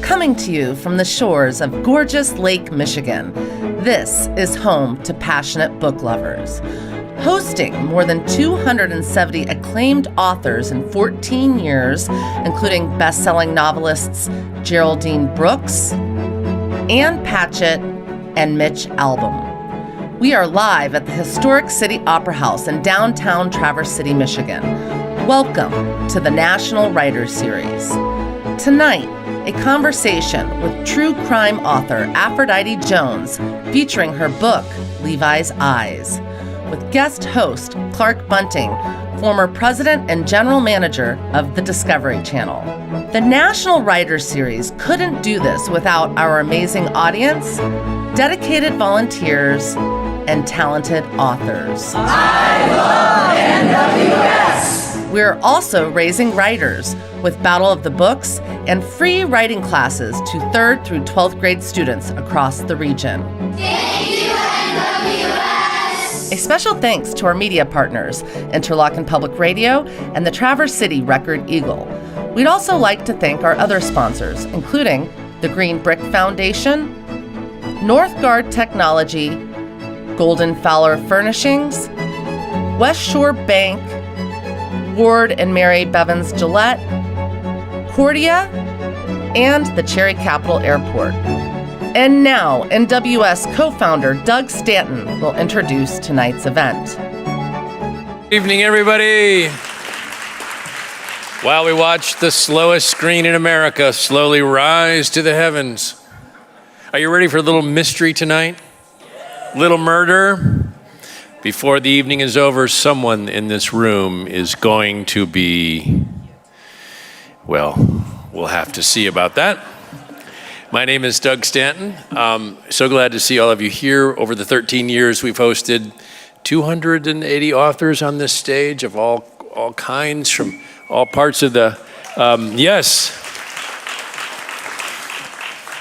Coming to you from the shores of gorgeous Lake Michigan, this is home to passionate book lovers. Hosting more than 270 acclaimed authors in 14 years, including best-selling novelists Geraldine Brooks, Ann Patchett, and Mitch Albom. We are live at the historic City Opera House in downtown Traverse City, Michigan. Welcome to the National Writers Series. Tonight, a conversation with true crime author Aphrodite Jones featuring her book, Levi's Eyes, with guest host Clark Bunting, former president and general manager of the Discovery Channel. The National Writers Series couldn't do this without our amazing audience, dedicated volunteers, and talented authors. I love NWS! We're also raising writers with Battle of the Books and free writing classes to 3rd through 12th grade students across the region. Thank you, NWS! A special thanks to our media partners, Interlochen Public Radio and the Traverse City Record Eagle. We'd also like to thank our other sponsors, including the Green Brick Foundation, Northgard Technology, Golden Fowler Furnishings, West Shore Bank, Ward and Mary Bevins Gillette, Cordia, and the Cherry Capital Airport. And now, NWS co-founder Doug Stanton will introduce tonight's event. Good evening, everybody. While we watch the slowest screen in America slowly rise to the heavens, are you ready for a little mystery tonight? Little murder? Before the evening is over, someone in this room is going to be, well, we'll have to see about that. My name is Doug Stanton. So glad to see all of you here. Over the 13 years, we've hosted 280 authors on this stage of all kinds from all parts of the, yes.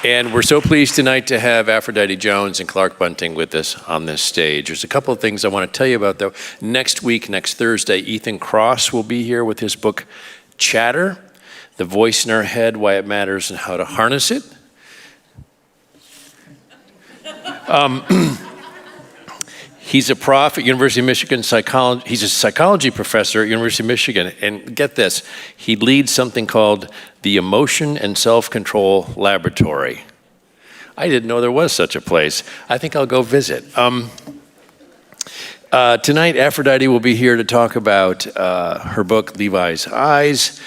And we're so pleased tonight to have Aphrodite Jones and Clark Bunting with us on this stage. There's a couple of things I want to tell you about, though. Next week, next Thursday, Ethan Cross will be here with his book, Chatter, The Voice in Our Head, Why It Matters and How to Harness It. He's a prof at University of Michigan psychology. He's a psychology professor at University of Michigan. And get this, he leads something called the Emotion and Self-Control Laboratory. I didn't know there was such a place. I think I'll go visit. Tonight, Aphrodite will be here to talk about her book, Levi's Eyes.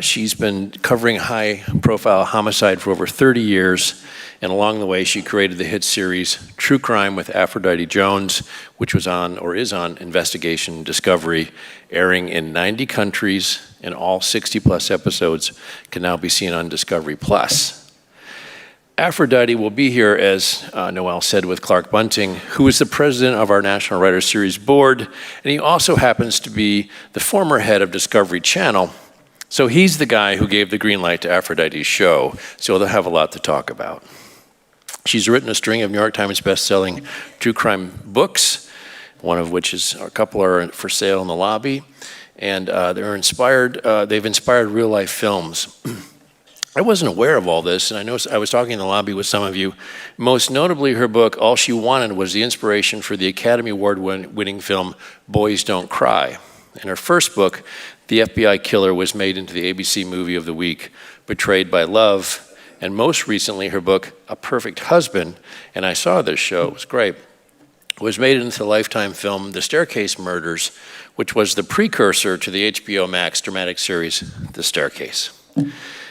She's been covering high-profile homicide for over 30 years. And along the way, she created the hit series True Crime with Aphrodite Jones, which was on, or is on, Investigation Discovery, airing in 90 countries, and all 60-plus episodes can now be seen on Discovery+. Aphrodite will be here, as Noel said, with Clark Bunting, who is the president of our National Writers Series board, and he also happens to be the former head of Discovery Channel. So he's the guy who gave the green light to Aphrodite's show, so they'll have a lot to talk about. She's written a string of New York Times best-selling true crime books, one of which is, a couple are for sale in the lobby, and they've inspired real-life films. I wasn't aware of all this, and I was talking in the lobby with some of you. Most notably, her book, All She Wanted, was the inspiration for the Academy Award-winning film Boys Don't Cry. And her first book, The FBI Killer, was made into the ABC movie of the week, Betrayed by Love. And most recently, her book, A Perfect Husband, and I saw this show, it was great, was made into the Lifetime film, The Staircase Murders, which was the precursor to the HBO Max dramatic series, The Staircase.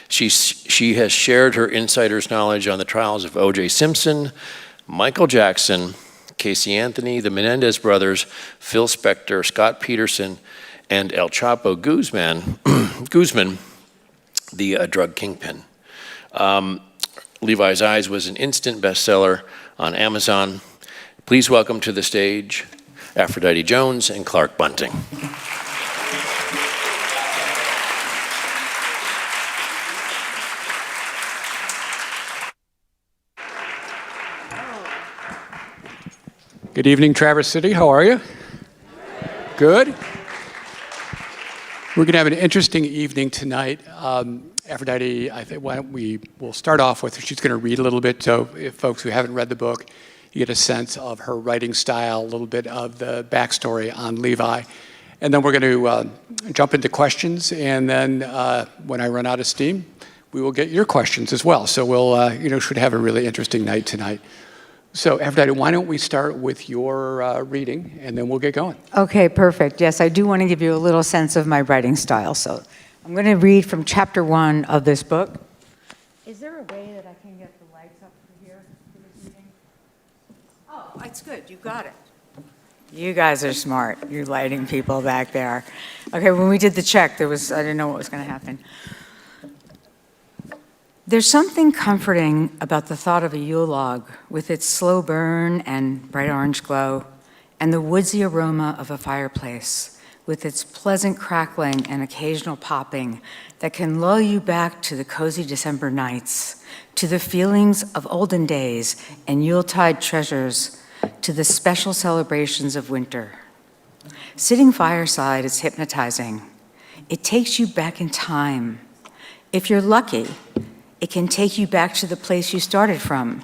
She has shared her insider's knowledge on the trials of O.J. Simpson, Michael Jackson, Casey Anthony, the Menendez brothers, Phil Spector, Scott Peterson, and El Chapo Guzman, the drug kingpin. Levi's Eyes was an instant bestseller on Amazon. Please welcome to the stage Aphrodite Jones and Clark Bunting. Good evening, Traverse City. How are you? Good. We're going to have an interesting evening tonight. Aphrodite, I think we'll start off with, she's going to read a little bit, so if folks who haven't read the book, you get a sense of her writing style, a little bit of the backstory on Levi. And then we're going to jump into questions, and then when I run out of steam, we will get your questions as well. So we'll, should have a really interesting night tonight. So Aphrodite, why don't we start with your reading, and then we'll get going. Okay, perfect. Yes, I do want to give you a little sense of my writing style. So I'm going to read from chapter 1 of this book. Is there a way that I can get the lights up for here for this meeting? Oh, it's good. You got it. You guys are smart. You're lighting people back there. Okay, when we did the check, I didn't know what was going to happen. There's something comforting about the thought of a Yule log with its slow burn and bright orange glow, and the woodsy aroma of a fireplace with its pleasant crackling and occasional popping that can lull you back to the cozy December nights, to the feelings of olden days and Yuletide treasures, to the special celebrations of winter. Sitting fireside is hypnotizing. It takes you back in time. If you're lucky, it can take you back to the place you started from,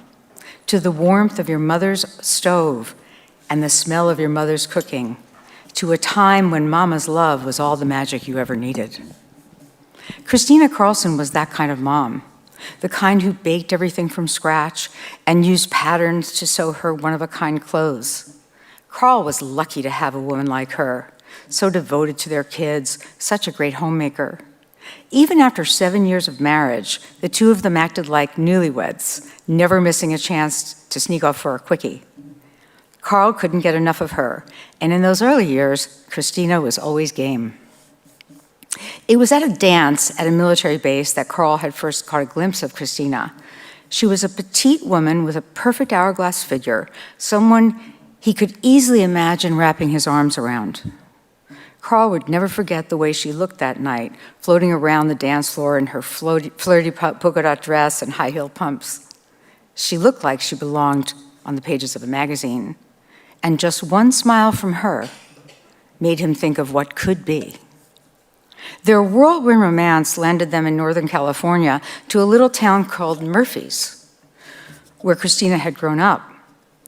to the warmth of your mother's stove and the smell of your mother's cooking, to a time when mama's love was all the magic you ever needed. Christina Carlson was that kind of mom, the kind who baked everything from scratch and used patterns to sew her one-of-a-kind clothes. Carl was lucky to have a woman like her, so devoted to their kids, such a great homemaker. Even after 7 years of marriage, the two of them acted like newlyweds, never missing a chance to sneak off for a quickie. Carl couldn't get enough of her, and in those early years, Christina was always game. It was at a dance at a military base that Carl had first caught a glimpse of Christina. She was a petite woman with a perfect hourglass figure, someone he could easily imagine wrapping his arms around. Carl would never forget the way she looked that night, floating around the dance floor in her flirty polka dot dress and high-heeled pumps. She looked like she belonged on the pages of a magazine, and just one smile from her made him think of what could be. Their whirlwind romance landed them in Northern California to a little town called Murphy's, where Christina had grown up.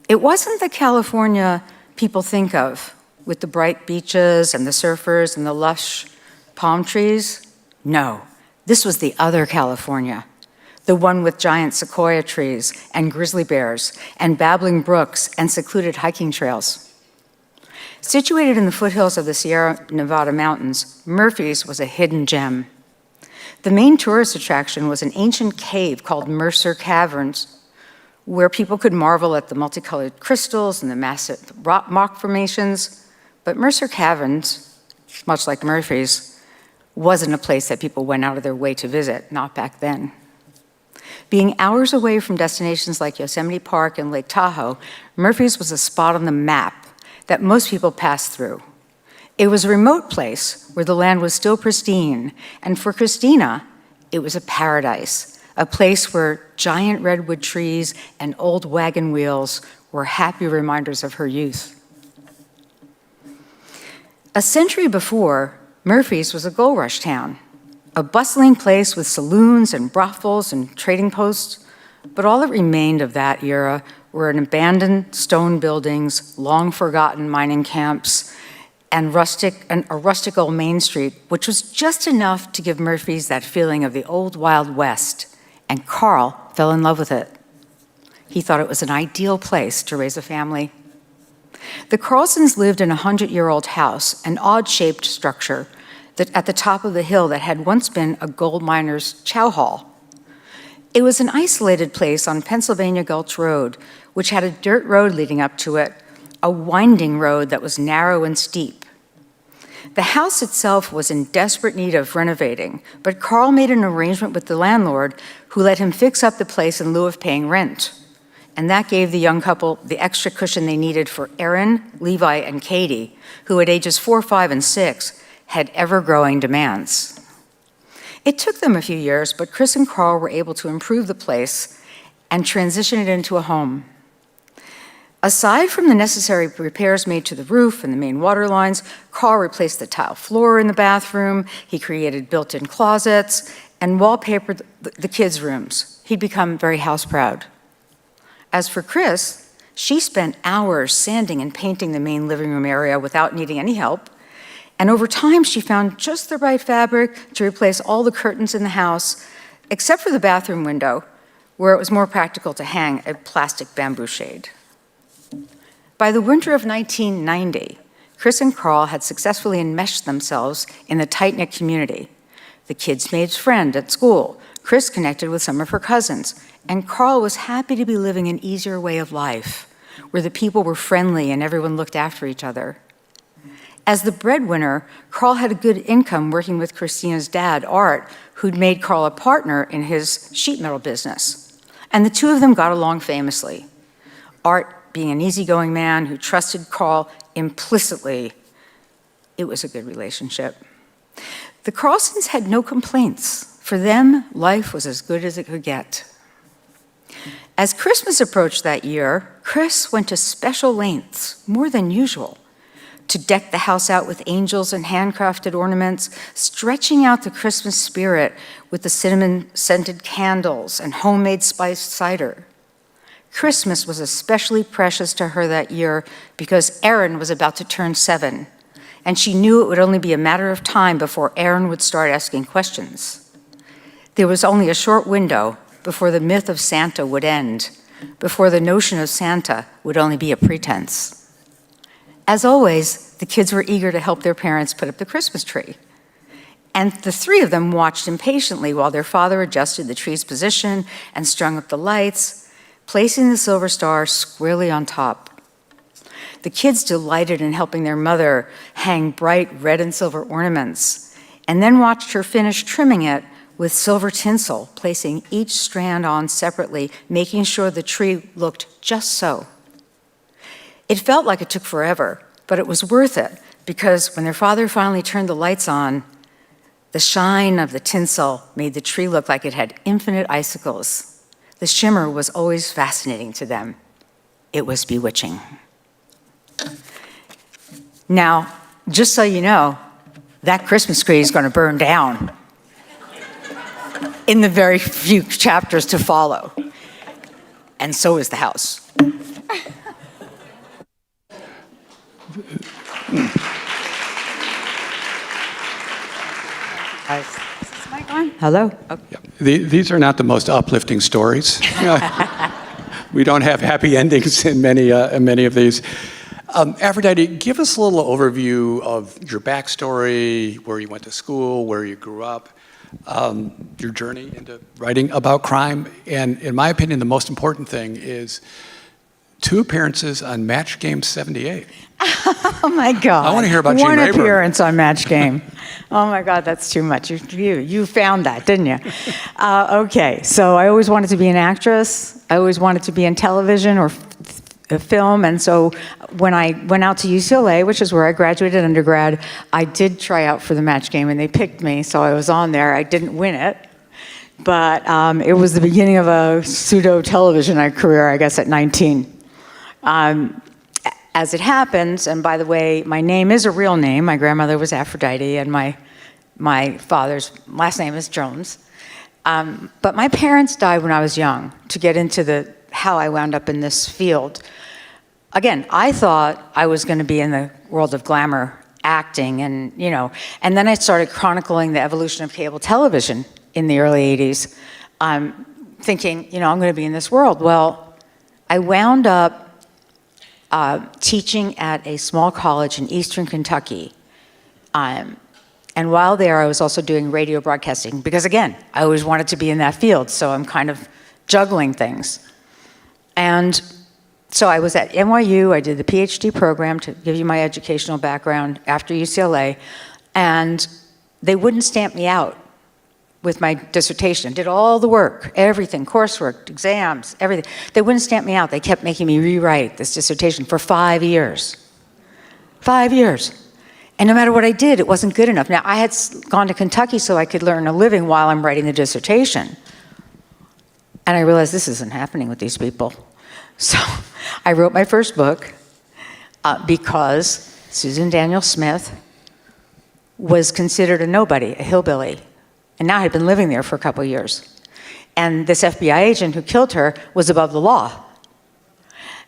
It wasn't the California people think of, with the bright beaches and the surfers and the lush palm trees. No, this was the other California, the one with giant sequoia trees and grizzly bears and babbling brooks and secluded hiking trails. Situated in the foothills of the Sierra Nevada mountains, Murphy's was a hidden gem. The main tourist attraction was an ancient cave called Mercer Caverns, where people could marvel at the multicolored crystals and the massive rock formations. But Mercer Caverns, much like Murphy's, wasn't a place that people went out of their way to visit, not back then. Being hours away from destinations like Yosemite Park and Lake Tahoe, Murphy's was a spot on the map that most people passed through. It was a remote place where the land was still pristine, and for Christina, it was a paradise, a place where giant redwood trees and old wagon wheels were happy reminders of her youth. A century before, Murphy's was a gold rush town, a bustling place with saloons and brothels and trading posts, but all that remained of that era were abandoned stone buildings, long forgotten mining camps, and a rustic old Main Street, which was just enough to give Murphy's that feeling of the old Wild West, and Carl fell in love with it. He thought it was an ideal place to raise a family. The Carlsons lived in a 100-year-old house, an odd-shaped structure that at the top of the hill that had once been a gold miner's chow hall. It was an isolated place on Pennsylvania Gulch Road, which had a dirt road leading up to it, a winding road that was narrow and steep. The house itself was in desperate need of renovating, but Carl made an arrangement with the landlord who let him fix up the place in lieu of paying rent. And that gave the young couple the extra cushion they needed for Aaron, Levi, and Katie, who at ages 4, 5, and 6 had ever-growing demands. It took them a few years, but Chris and Carl were able to improve the place and transition it into a home. Aside from the necessary repairs made to the roof and the main water lines, Carl replaced the tile floor in the bathroom, he created built-in closets, and wallpapered the kids' rooms. He'd become very house proud. As for Chris, she spent hours sanding and painting the main living room area without needing any help. And over time, she found just the right fabric to replace all the curtains in the house, except for the bathroom window, where it was more practical to hang a plastic bamboo shade. By the winter of 1990, Chris and Carl had successfully enmeshed themselves in the tight-knit community. The kids made friends at school. Chris connected with some of her cousins, and Carl was happy to be living an easier way of life, where the people were friendly and everyone looked after each other. As the breadwinner, Carl had a good income working with Christina's dad, Art, who'd made Carl a partner in his sheet metal business. And the two of them got along famously. Art being an easygoing man who trusted Carl implicitly. It was a good relationship. The Carlsons had no complaints. For them, life was as good as it could get. As Christmas approached that year, Chris went to special lengths, more than usual, to deck the house out with angels and handcrafted ornaments, stretching out the Christmas spirit with the cinnamon-scented candles and homemade spiced cider. Christmas was especially precious to her that year because Aaron was about to turn 7, and she knew it would only be a matter of time before Aaron would start asking questions. There was only a short window before the myth of Santa would end, before the notion of Santa would only be a pretense. As always, the kids were eager to help their parents put up the Christmas tree. And the three of them watched impatiently while their father adjusted the tree's position and strung up the lights, placing the silver star squarely on top. The kids delighted in helping their mother hang bright red and silver ornaments, and then watched her finish trimming it with silver tinsel, placing each strand on separately, making sure the tree looked just so. It felt like it took forever, but it was worth it, because when their father finally turned the lights on, the shine of the tinsel made the tree look like it had infinite icicles. The shimmer was always fascinating to them. It was bewitching. Now, just so you know, that Christmas tree is going to burn down in the very few chapters to follow. And so is the house. Is my mic on? Hello? Oh. These are not the most uplifting stories. We don't have happy endings in many of these. Aphrodite, give us a little overview of your backstory, where you went to school, where you grew up, your journey into writing about crime, and in my opinion, the most important thing is 2 appearances on Match Game 78. Oh my God. I want to hear about Gene One Rayburn. appearance on Match Game. Oh my God, that's too much. You found that, didn't you? Okay, so I always wanted to be an actress. I always wanted to be in television or film, and so when I went out to UCLA, which is where I graduated undergrad, I did try out for the Match Game, and they picked me, so I was on there. I didn't win it, but it was the beginning of a pseudo-television career, I guess, at 19. As it happens, and by the way, my name is a real name. My grandmother was Aphrodite, and my father's last name is Jones. But my parents died when I was young to get into how I wound up in this field. Again, I thought I was going to be in the world of glamour, acting, and then I started chronicling the evolution of cable television in the early 80s, thinking, I'm going to be in this world. Well, I wound up teaching at a small college in eastern Kentucky. And while there, I was also doing radio broadcasting because, again, I always wanted to be in that field, so I'm kind of juggling things. And so I was at NYU. I did the PhD program to give you my educational background after UCLA, and they wouldn't stamp me out with my dissertation. Did all the work, everything, coursework, exams, everything. They wouldn't stamp me out. They kept making me rewrite this dissertation for 5 years. 5 years. And no matter what I did, it wasn't good enough. Now, I had gone to Kentucky so I could learn a living while I'm writing the dissertation. And I realized this isn't happening with these people. So I wrote my first book because Susan Daniel Smith was considered a nobody, a hillbilly. and now had been living there for a couple of years. And this FBI agent who killed her was above the law.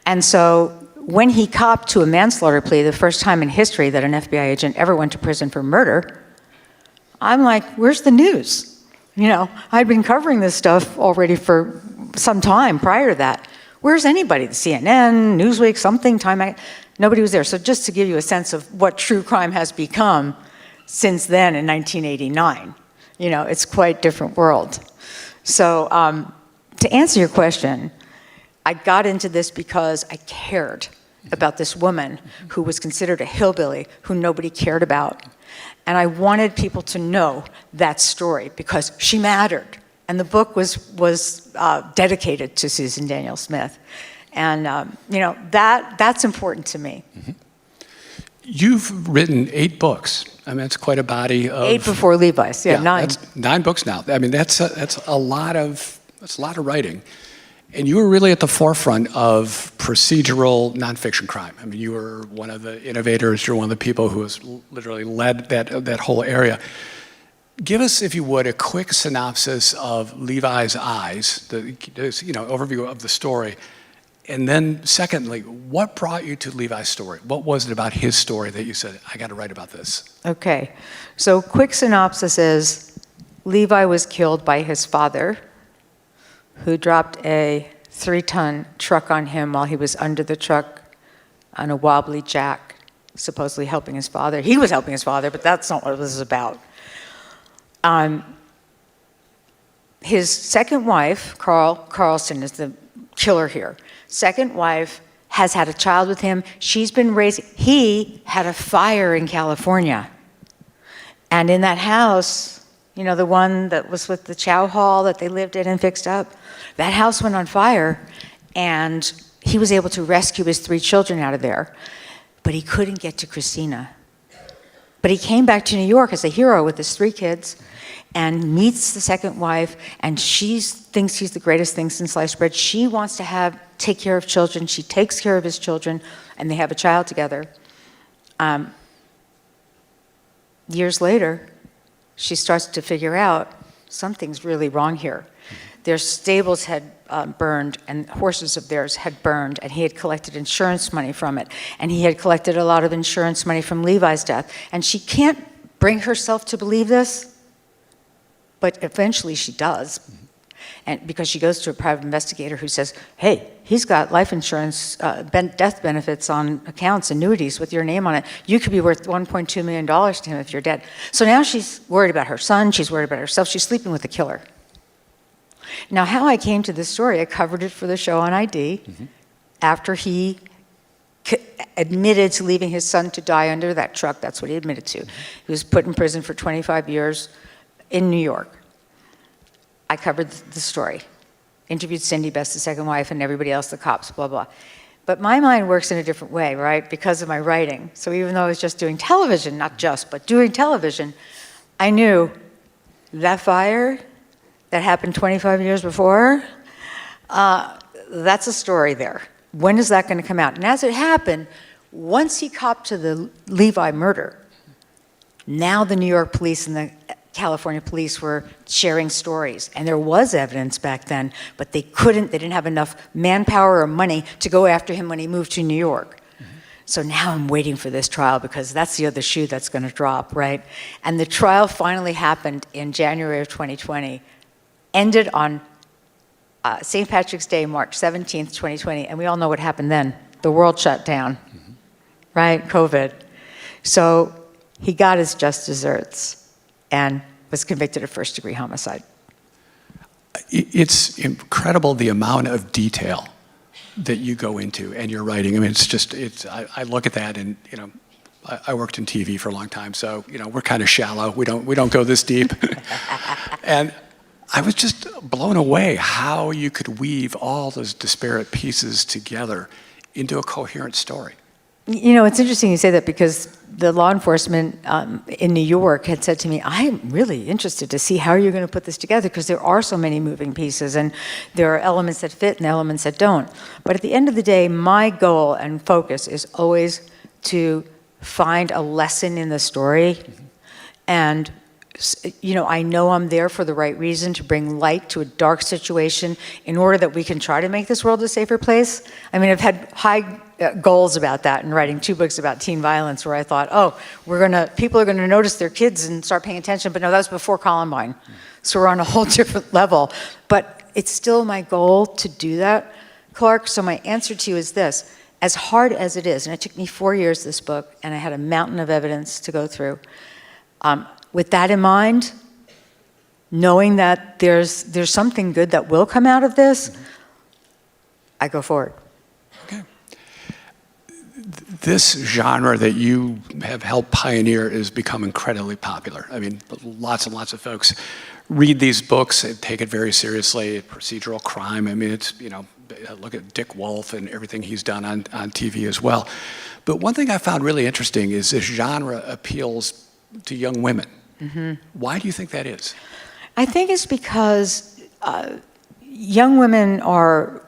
And so when he copped to a manslaughter plea, the first time in history that an FBI agent ever went to prison for murder, I'm like, where's the news? You know, I'd been covering this stuff already for some time prior to that. Where's anybody? The CNN, Newsweek, something, nobody was there. So just to give you a sense of what true crime has become since then in 1989, you know, it's quite a different world. So to answer your question, I got into this because I cared about this woman who was considered a hillbilly, who nobody cared about. And I wanted people to know that story because she mattered. And the book was dedicated to Susan Daniel Smith. And, you know, that's important to me. Mm-hmm. You've written 8 books. I mean, that's quite a body of... 8 before Levi's, yeah 9. That's 9 books now. I mean, that's a lot of writing. And you were really at the forefront of procedural nonfiction crime. I mean, you were one of the innovators. You're one of the people who has literally led that whole area. Give us, if you would, a quick synopsis of Levi's Eyes, the overview of the story. And then secondly, what brought you to Levi's story? What was it about his story that you said, I got to write about this? Okay, so quick synopsis is Levi was killed by his father, who dropped a 3-ton truck on him while he was under the truck on a wobbly jack, supposedly helping his father. He was helping his father, but that's not what it was about. His second wife, Carlson, is the killer here. Second wife has had a child with him. She's been raising, he had a fire in California. And in that house, you know, the one that was with the chow hall that they lived in and fixed up, that house went on fire, and he was able to rescue his 3 children out of there, but he couldn't get to Christina. But he came back to New York as a hero with his 3 kids and meets the second wife, and she thinks he's the greatest thing since sliced bread. She wants to take care of children. She takes care of his children, and they have a child together. Years later, she starts to figure out something's really wrong here. Their stables had burned, and horses of theirs had burned, and he had collected insurance money from it. And he had collected a lot of insurance money from Levi's death. And she can't bring herself to believe this, but eventually she does. And because she goes to a private investigator who says, hey, he's got life insurance, death benefits on accounts, annuities with your name on it. You could be worth $1.2 million to him if you're dead. So now she's worried about her son, she's worried about herself, she's sleeping with the killer. Now, how I came to this story, I covered it for the show on ID after he admitted to leaving his son to die under that truck. That's what he admitted to. He was put in prison for 25 years in New York. I covered the story, interviewed Cindy Best, the second wife, and everybody else, the cops, blah, blah. But my mind works in a different way, right, because of my writing. So even though I was just doing television, not just, but doing television, I knew that fire that happened 25 years before, that's a story there. When is that going to come out? And as it happened, once he copped to the Levi murder, now the New York police and the California police were sharing stories. And there was evidence back then, but they didn't have enough manpower or money to go after him when he moved to New York. So now I'm waiting for this trial because that's the other shoe that's going to drop, right? And the trial finally happened in January of 2020, ended on St. Patrick's Day, March 17th, 2020, and we all know what happened then. The world shut down, right? COVID. So he got his just desserts and was convicted of first-degree homicide. It's incredible the amount of detail that you go into and you're writing. I mean, I look at that and, you know, I worked in TV for a long time, so, you know, we're kind of shallow. We don't go this deep. And I was just blown away how you could weave all those disparate pieces together into a coherent story. You know, it's interesting you say that because the law enforcement in New York had said to me, I'm really interested to see how you're going to put this together because there are so many moving pieces and there are elements that fit and elements that don't. But at the end of the day, my goal and focus is always to find a lesson in the story and I know I'm there for the right reason, to bring light to a dark situation in order that we can try to make this world a safer place. I mean, I've had high goals about that in writing 2 books about teen violence, where I thought, people are gonna notice their kids and start paying attention, but no, that was before Columbine. So we're on a whole different level. But it's still my goal to do that, Clark. So my answer to you is this: as hard as it is, and it took me 4 years, this book, and I had a mountain of evidence to go through, with that in mind, knowing that there's something good that will come out of this, I go forward. Okay. This genre that you have helped pioneer has become incredibly popular. I mean, lots and lots of folks read these books and take it very seriously. Procedural crime. I mean, it's, look at Dick Wolf and everything he's done on TV as well. But one thing I found really interesting is this genre appeals to young women. Mm-hmm. Why do you think that is? I think it's because young women are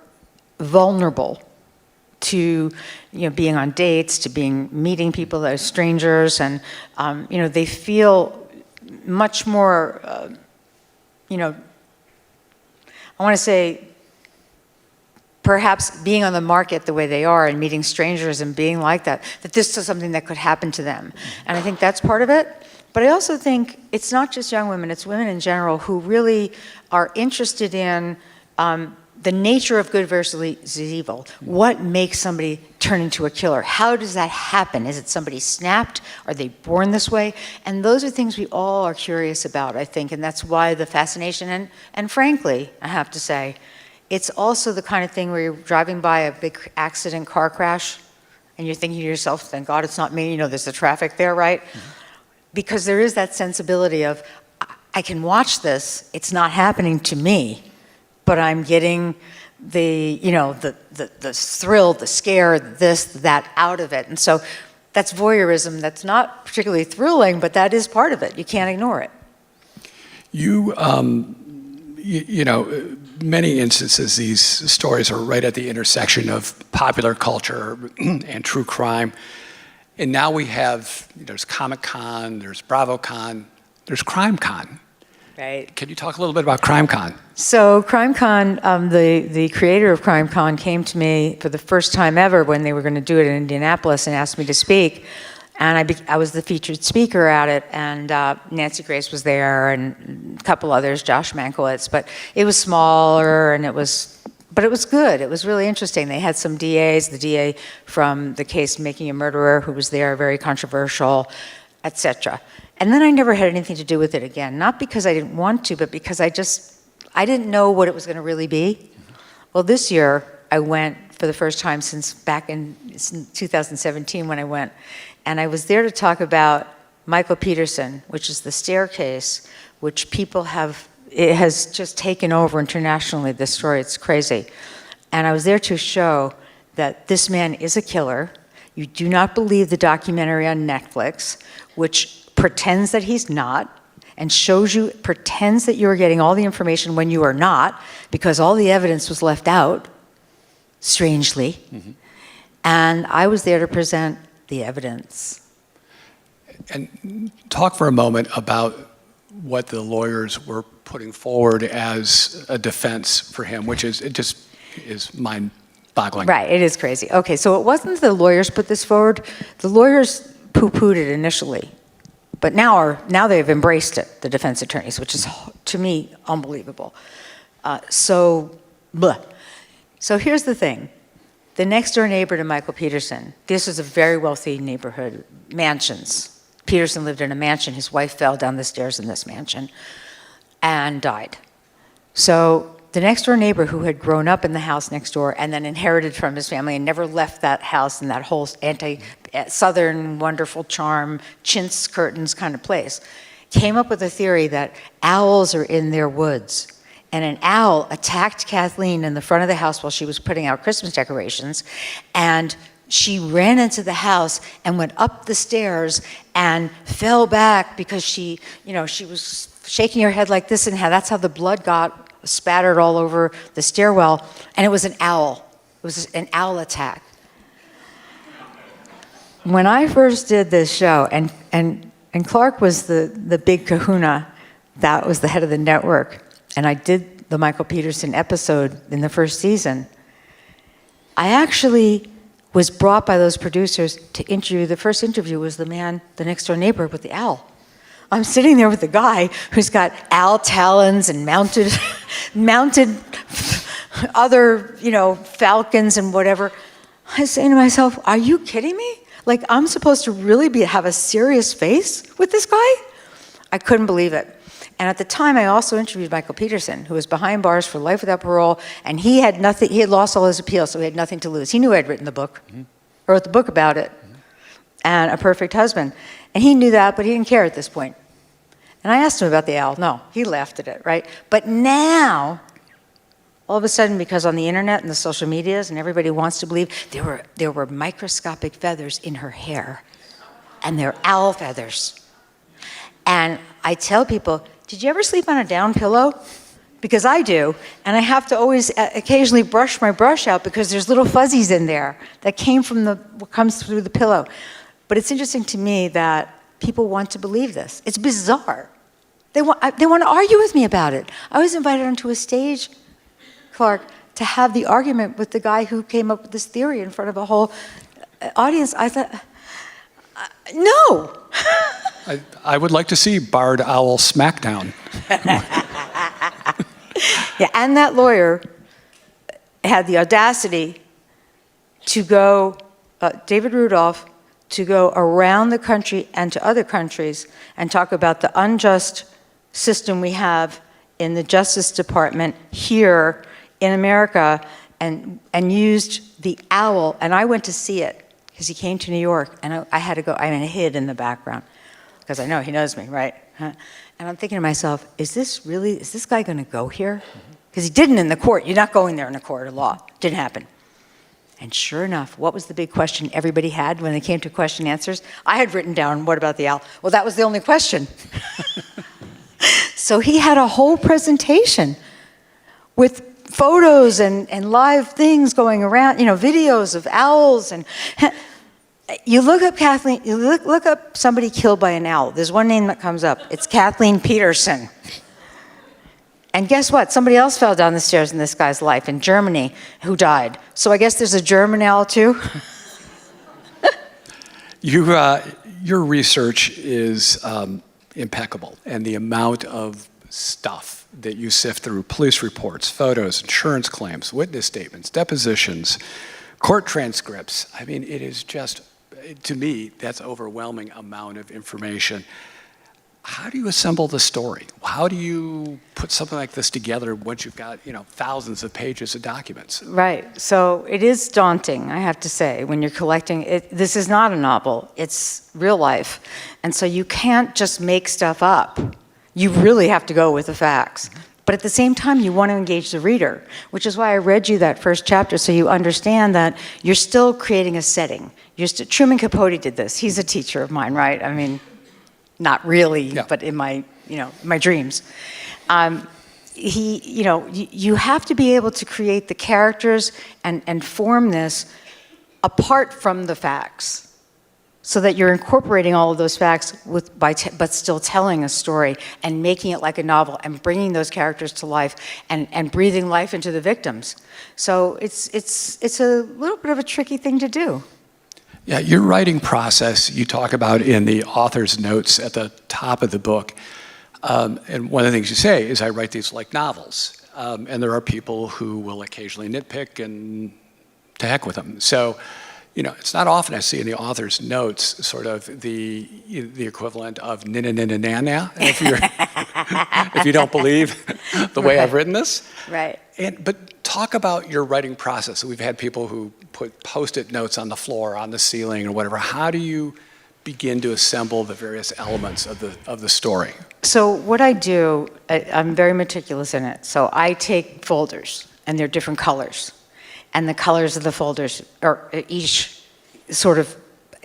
vulnerable to being on dates, to meeting people that are strangers, and they feel much more. I want to say, perhaps being on the market the way they are and meeting strangers and being like that this is something that could happen to them, and I think that's part of it. But I also think it's not just young women, it's women in general who really are interested in the nature of good versus evil. What makes somebody turn into a killer? How does that happen? Is it somebody snapped? Are they born this way? And those are things we all are curious about, I think, and that's why the fascination, and frankly, I have to say, it's also the kind of thing where you're driving by a big accident, car crash, and you're thinking to yourself, thank God it's not me, there's the traffic there, right? Mm-hmm. Because there is that sensibility of, I can watch this, it's not happening to me, but I'm getting the thrill, the scare, that out of it. And so that's voyeurism. That's not particularly thrilling, but that is part of it. You can't ignore it. Many instances, these stories are right at the intersection of popular culture and true crime. And now we have, there's Comic-Con, there's BravoCon, there's CrimeCon. Right. Can you talk a little bit about CrimeCon? So CrimeCon, the creator of CrimeCon came to me for the first time ever when they were going to do it in Indianapolis and asked me to speak. And I was the featured speaker at it, and Nancy Grace was there, and a couple others, Josh Mankiewicz. But it was smaller, and it was good. It was really interesting. They had some DAs, the DA from the case Making a Murderer, who was there, very controversial, etc. And then I never had anything to do with it again, not because I didn't want to, but because I didn't know what it was going to really be. Well, this year I went for the first time since back in 2017 when I went, and I was there to talk about Michael Peterson, which is the staircase, which it has just taken over internationally, this story, it's crazy. And I was there to show that this man is a killer. You do not believe the documentary on Netflix, which pretends that he's not, and pretends that you're getting all the information when you are not, because all the evidence was left out, strangely. Mm-hmm. And I was there to present the evidence. And talk for a moment about what the lawyers were putting forward as a defense for him, which is mind-boggling. Right, it is crazy. Okay, so it wasn't the lawyers put this forward. The lawyers poo-pooed it initially, but now they've embraced it, the defense attorneys, which is, to me, unbelievable. So here's the thing. The next-door neighbor to Michael Peterson, this was a very wealthy neighborhood, mansions. Peterson lived in a mansion. His wife fell down the stairs in this mansion and died. So the next-door neighbor, who had grown up in the house next door and then inherited from his family and never left that house and that whole anti-Southern wonderful charm, chintz curtains kind of place, came up with a theory that owls are in their woods. And an owl attacked Kathleen in the front of the house while she was putting out Christmas decorations, and she ran into the house and went up the stairs and fell back because she was shaking her head like this, and that's how the blood got spattered all over the stairwell, and it was an owl. It was an owl attack. When I first did this show, and And Clark was the big kahuna that was the head of the network. And I did the Michael Peterson episode in the first season. I actually was brought by those producers to interview. The first interview was the next door neighbor with the owl. I'm sitting there with the guy who's got owl talons and mounted other, falcons and whatever. I was saying to myself, are you kidding me? Like, I'm supposed to really have a serious face with this guy? I couldn't believe it. And at the time, I also interviewed Michael Peterson, who was behind bars for life without parole, and he had nothing. He had lost all his appeals, so he had nothing to lose. He knew I'd written the book, wrote the book about it, and A Perfect Husband. And he knew that, but he didn't care at this point. And I asked him about the owl. No, he laughed at it, right? But now, all of a sudden, because on the internet and the social medias, and everybody wants to believe, there were microscopic feathers in her hair, and they're owl feathers. And I tell people, did you ever sleep on a down pillow? Because I do, and I have to always occasionally brush my brush out because there's little fuzzies in there that came from what comes through the pillow. But it's interesting to me that people want to believe this. It's bizarre. They want to argue with me about it. I was invited onto a stage, Clark, to have the argument with the guy who came up with this theory in front of a whole audience. I thought, no. I would like to see Barred Owl Smackdown. Yeah, and that lawyer had the audacity to go, David Rudolph, to go around the country and to other countries and talk about the unjust system we have in the Justice Department here in America, and used the owl. And I went to see it because he came to New York, and I had to go. I hid in the background because I know he knows me, right? And I'm thinking to myself, is this guy going to go here? Because he didn't in the court. You're not going there in a court of law. Didn't happen. And sure enough, what was the big question everybody had when they came to question answers? I had written down, what about the owl? Well, that was the only question. So he had a whole presentation with photos and live things going around, videos of owls. And you look up Kathleen, you look up somebody killed by an owl. There's one name that comes up. It's Kathleen Peterson. And guess what? Somebody else fell down the stairs in this guy's life in Germany who died. So I guess there's a German owl too. Your research is impeccable, and the amount of stuff that you sift through: police reports, photos, insurance claims, witness statements, depositions, court transcripts. I mean, it is just, to me, that's overwhelming amount of information. How do you assemble the story? How do you put something like this together once you've got, thousands of pages of documents? Right. So it is daunting, I have to say, when you're collecting it. This is not a novel. It's real life. And so you can't just make stuff up. You really have to go with the facts. But at the same time, you want to engage the reader, which is why I read you that first chapter, so you understand that you're still creating a setting. Truman Capote did this. He's a teacher of mine, right? I mean, not really, yeah. But in my, my dreams. You have to be able to create the characters and form this apart from the facts, so that you're incorporating all of those facts but still telling a story and making it like a novel and bringing those characters to life and breathing life into the victims. So it's a little bit of a tricky thing to do. Yeah, your writing process, you talk about in the author's notes at the top of the book. And one of the things you say is, I write these like novels. And there are people who will occasionally nitpick, and to heck with them. So, it's not often I see in the author's notes sort of the equivalent of na-na-na-na-na, if you don't believe the way I've written this. Right. But talk about your writing process. We've had people who put Post-it notes on the floor, on the ceiling, or whatever. How do you begin to assemble the various elements of the story? So what I do, I'm very meticulous in it. So I take folders, and they're different colors. And the colors of the folders are each sort of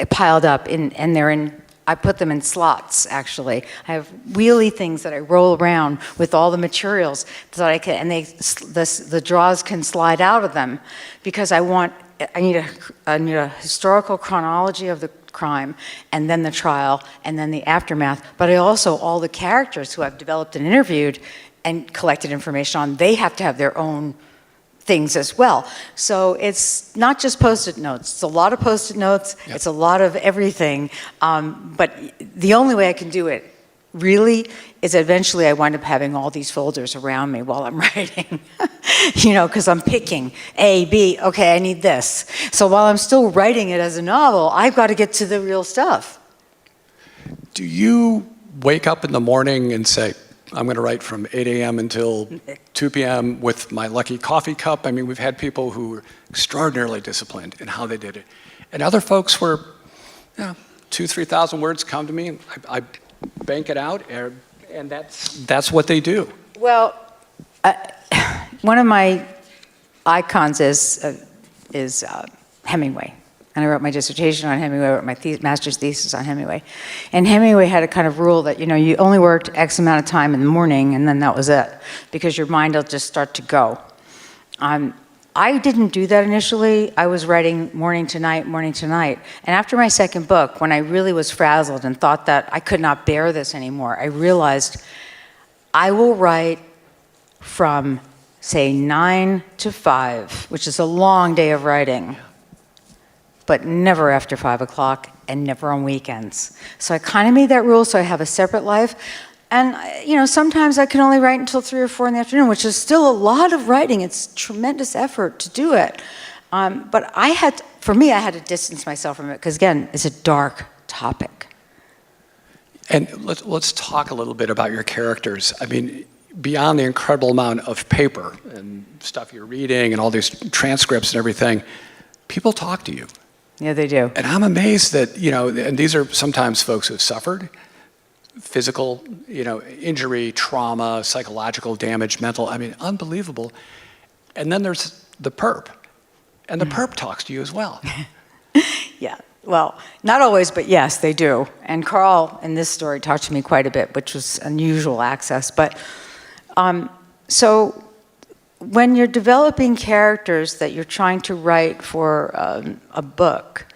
piled up, and they're in, I put them in slots, actually. I have wheelie things that I roll around with all the materials so that I can, and the draws can slide out of them, because I need a historical chronology of the crime, and then the trial, and then the aftermath. But I also, all the characters who I've developed and interviewed and collected information on, they have to have their own things as well. So it's not just Post-it notes. It's a lot of Post-it notes. Yep. It's a lot of everything. But the only way I can do it really is eventually I wind up having all these folders around me while I'm writing, because I'm picking A, B, okay, I need this. So while I'm still writing it as a novel, I've got to get to the real stuff. Do you wake up in the morning and say, I'm going to write from 8 a.m. until 2 p.m. with my lucky coffee cup? I mean, we've had people who were extraordinarily disciplined in how they did it. And other folks were, 2,000, 3,000 words come to me, and I bank it out, and that's what they do. Well, one of my icons is Hemingway. And I wrote my dissertation on Hemingway, I wrote my master's thesis on Hemingway. And Hemingway had a kind of rule that, you only worked X amount of time in the morning, and then that was it, because your mind will just start to go. I didn't do that initially. I was writing morning to night. And after my second book, when I really was frazzled and thought that I could not bear this anymore, I realized I will write from, say, 9 to 5, which is a long day of writing, but never after 5 o'clock and never on weekends. So I kind of made that rule so I have a separate life. And, sometimes I can only write until 3 or 4 in the afternoon, which is still a lot of writing. It's tremendous effort to do it. But I had to distance myself from it because, again, it's a dark topic. And let's talk a little bit about your characters. I mean, beyond the incredible amount of paper and stuff you're reading and all these transcripts and everything, people talk to you. Yeah, they do. And I'm amazed that, and these are sometimes folks who have suffered physical, injury, trauma, psychological damage, mental, unbelievable. And then there's the perp. And the perp talks to you as well. Yeah, well, not always, but yes, they do. And Carl, in this story, talked to me quite a bit, which was unusual access. But so when you're developing characters that you're trying to write for a book,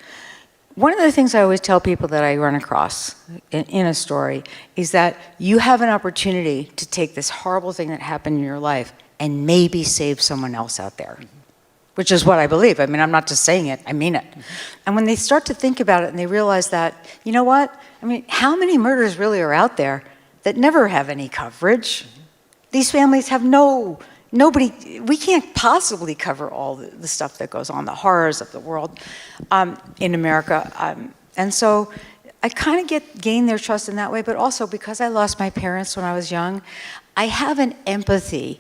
one of the things I always tell people that I run across in a story is that you have an opportunity to take this horrible thing that happened in your life and maybe save someone else out there, which is what I believe. I'm not just saying it, I mean it. And when they start to think about it and they realize that, how many murders really are out there that never have any coverage? These families have nobody, we can't possibly cover all the stuff that goes on, the horrors of the world in America. And so I kind of gain their trust in that way, but also because I lost my parents when I was young, I have an empathy,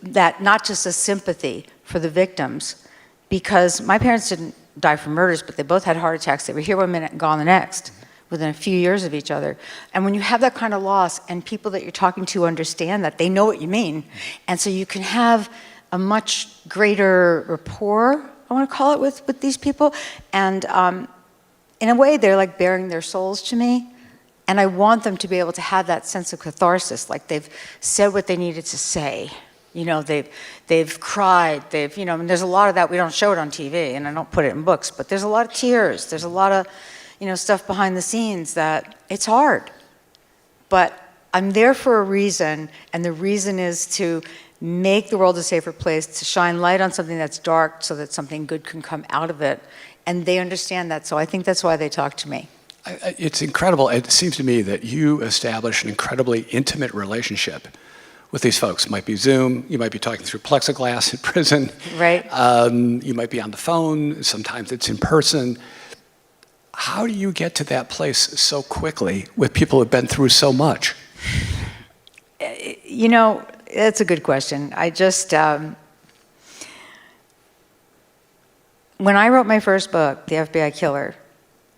that not just a sympathy for the victims, because my parents didn't die from murders, but they both had heart attacks. They were here 1 minute and gone the next, within a few years of each other. And when you have that kind of loss and people that you're talking to understand that, they know what you mean. And so you can have a much greater rapport, I want to call it, with these people. And in a way, they're like bearing their souls to me. And I want them to be able to have that sense of catharsis, like they've said what they needed to say. They've cried, and there's a lot of that. We don't show it on TV, and I don't put it in books, but there's a lot of tears. There's a lot of stuff behind the scenes that it's hard. But I'm there for a reason, and the reason is to make the world a safer place, to shine light on something that's dark so that something good can come out of it. And they understand that, so I think that's why they talk to me. It's incredible. It seems to me that you establish an incredibly intimate relationship with these folks. It might be Zoom, you might be talking through plexiglass in prison. Right. You might be on the phone, sometimes it's in person. How do you get to that place so quickly with people who have been through so much? That's a good question. I just, when I wrote my first book, The FBI Killer,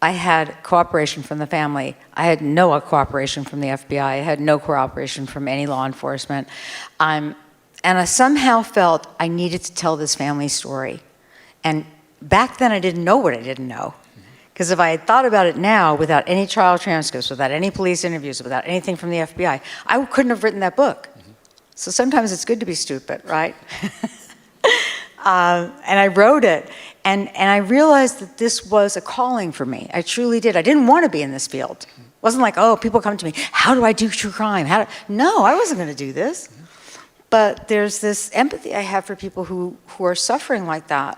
I had cooperation from the family. I had no cooperation from the FBI. I had no cooperation from any law enforcement. And I somehow felt I needed to tell this family story. And back then I didn't know what I didn't know. Because if I had thought about it now, without any trial transcripts, without any police interviews, without anything from the FBI, I couldn't have written that book. So sometimes it's good to be stupid, right? And I wrote it. And I realized that this was a calling for me. I truly did. I didn't want to be in this field. It wasn't like, oh, people come to me, how do I do true crime? No, I wasn't going to do this. But there's this empathy I have for people who are suffering like that.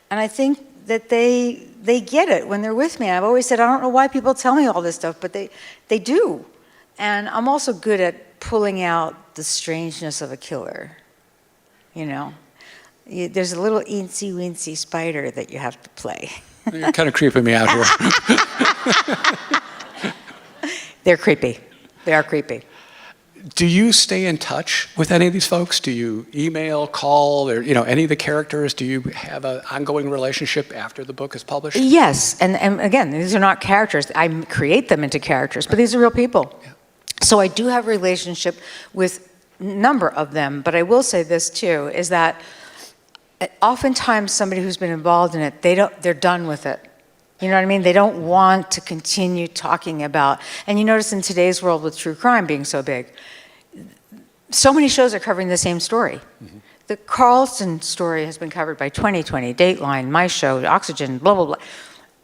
And I think that they get it when they're with me. I've always said, I don't know why people tell me all this stuff, but they do. And I'm also good at pulling out the strangeness of a killer, you know. There's a little eensy-weensy spider that you have to play. You're kind of creeping me out here. They're creepy. They are creepy. Do you stay in touch with any of these folks? Do you email, call, or any of the characters? Do you have an ongoing relationship after the book is published? Yes, and again, these are not characters. I create them into characters, but these are real people. Yeah. So I do have a relationship with a number of them, but I will say this too, is that oftentimes somebody who's been involved in it, they're done with it. You know what I mean? They don't want to continue talking about, and you notice in today's world with true crime being so big, so many shows are covering the same story. Mm-hmm. The Carlson story has been covered by 2020, Dateline, my show, Oxygen, blah, blah, blah.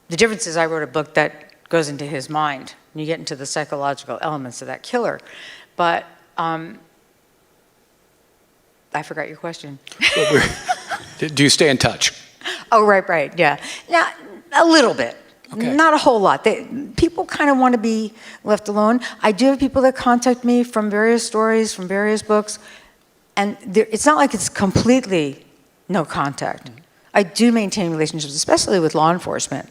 The difference is I wrote a book that goes into his mind, and you get into the psychological elements of that killer. But I forgot your question. Do you stay in touch? Oh, right, yeah. Now, a little bit. Okay. Not a whole lot. People kind of want to be left alone. I do have people that contact me from various stories, from various books, and it's not like it's completely no contact. Mm-hmm. I do maintain relationships, especially with law enforcement.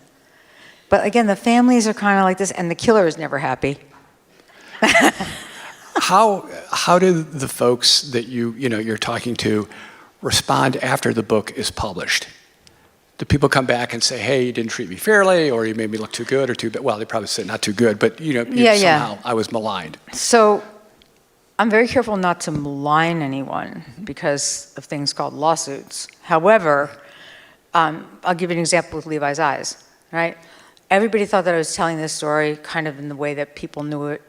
But again, the families are kind of like this, and the killer is never happy. How do the folks that you're talking to respond after the book is published? Do people come back and say, hey, you didn't treat me fairly, or you made me look too good or too bad? Well, they probably say not too good, but somehow I was maligned. So I'm very careful not to malign anyone because of things called lawsuits. However, I'll give you an example with Levi's eyes, right? Everybody thought that I was telling this story kind of in the way that people knew it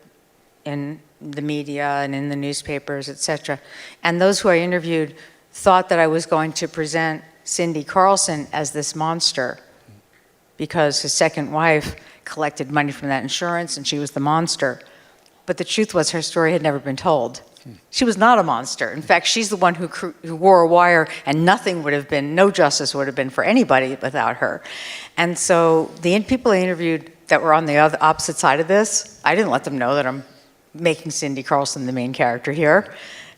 in the media and in the newspapers, etc. And those who I interviewed thought that I was going to present Cindy Carlson as this monster because his second wife collected money from that insurance and she was the monster. But the truth was her story had never been told. She was not a monster. In fact, she's the one who wore a wire and no justice would have been for anybody without her. And so the people I interviewed that were on the opposite side of this, I didn't let them know that I'm making Cindy Carlson the main character here.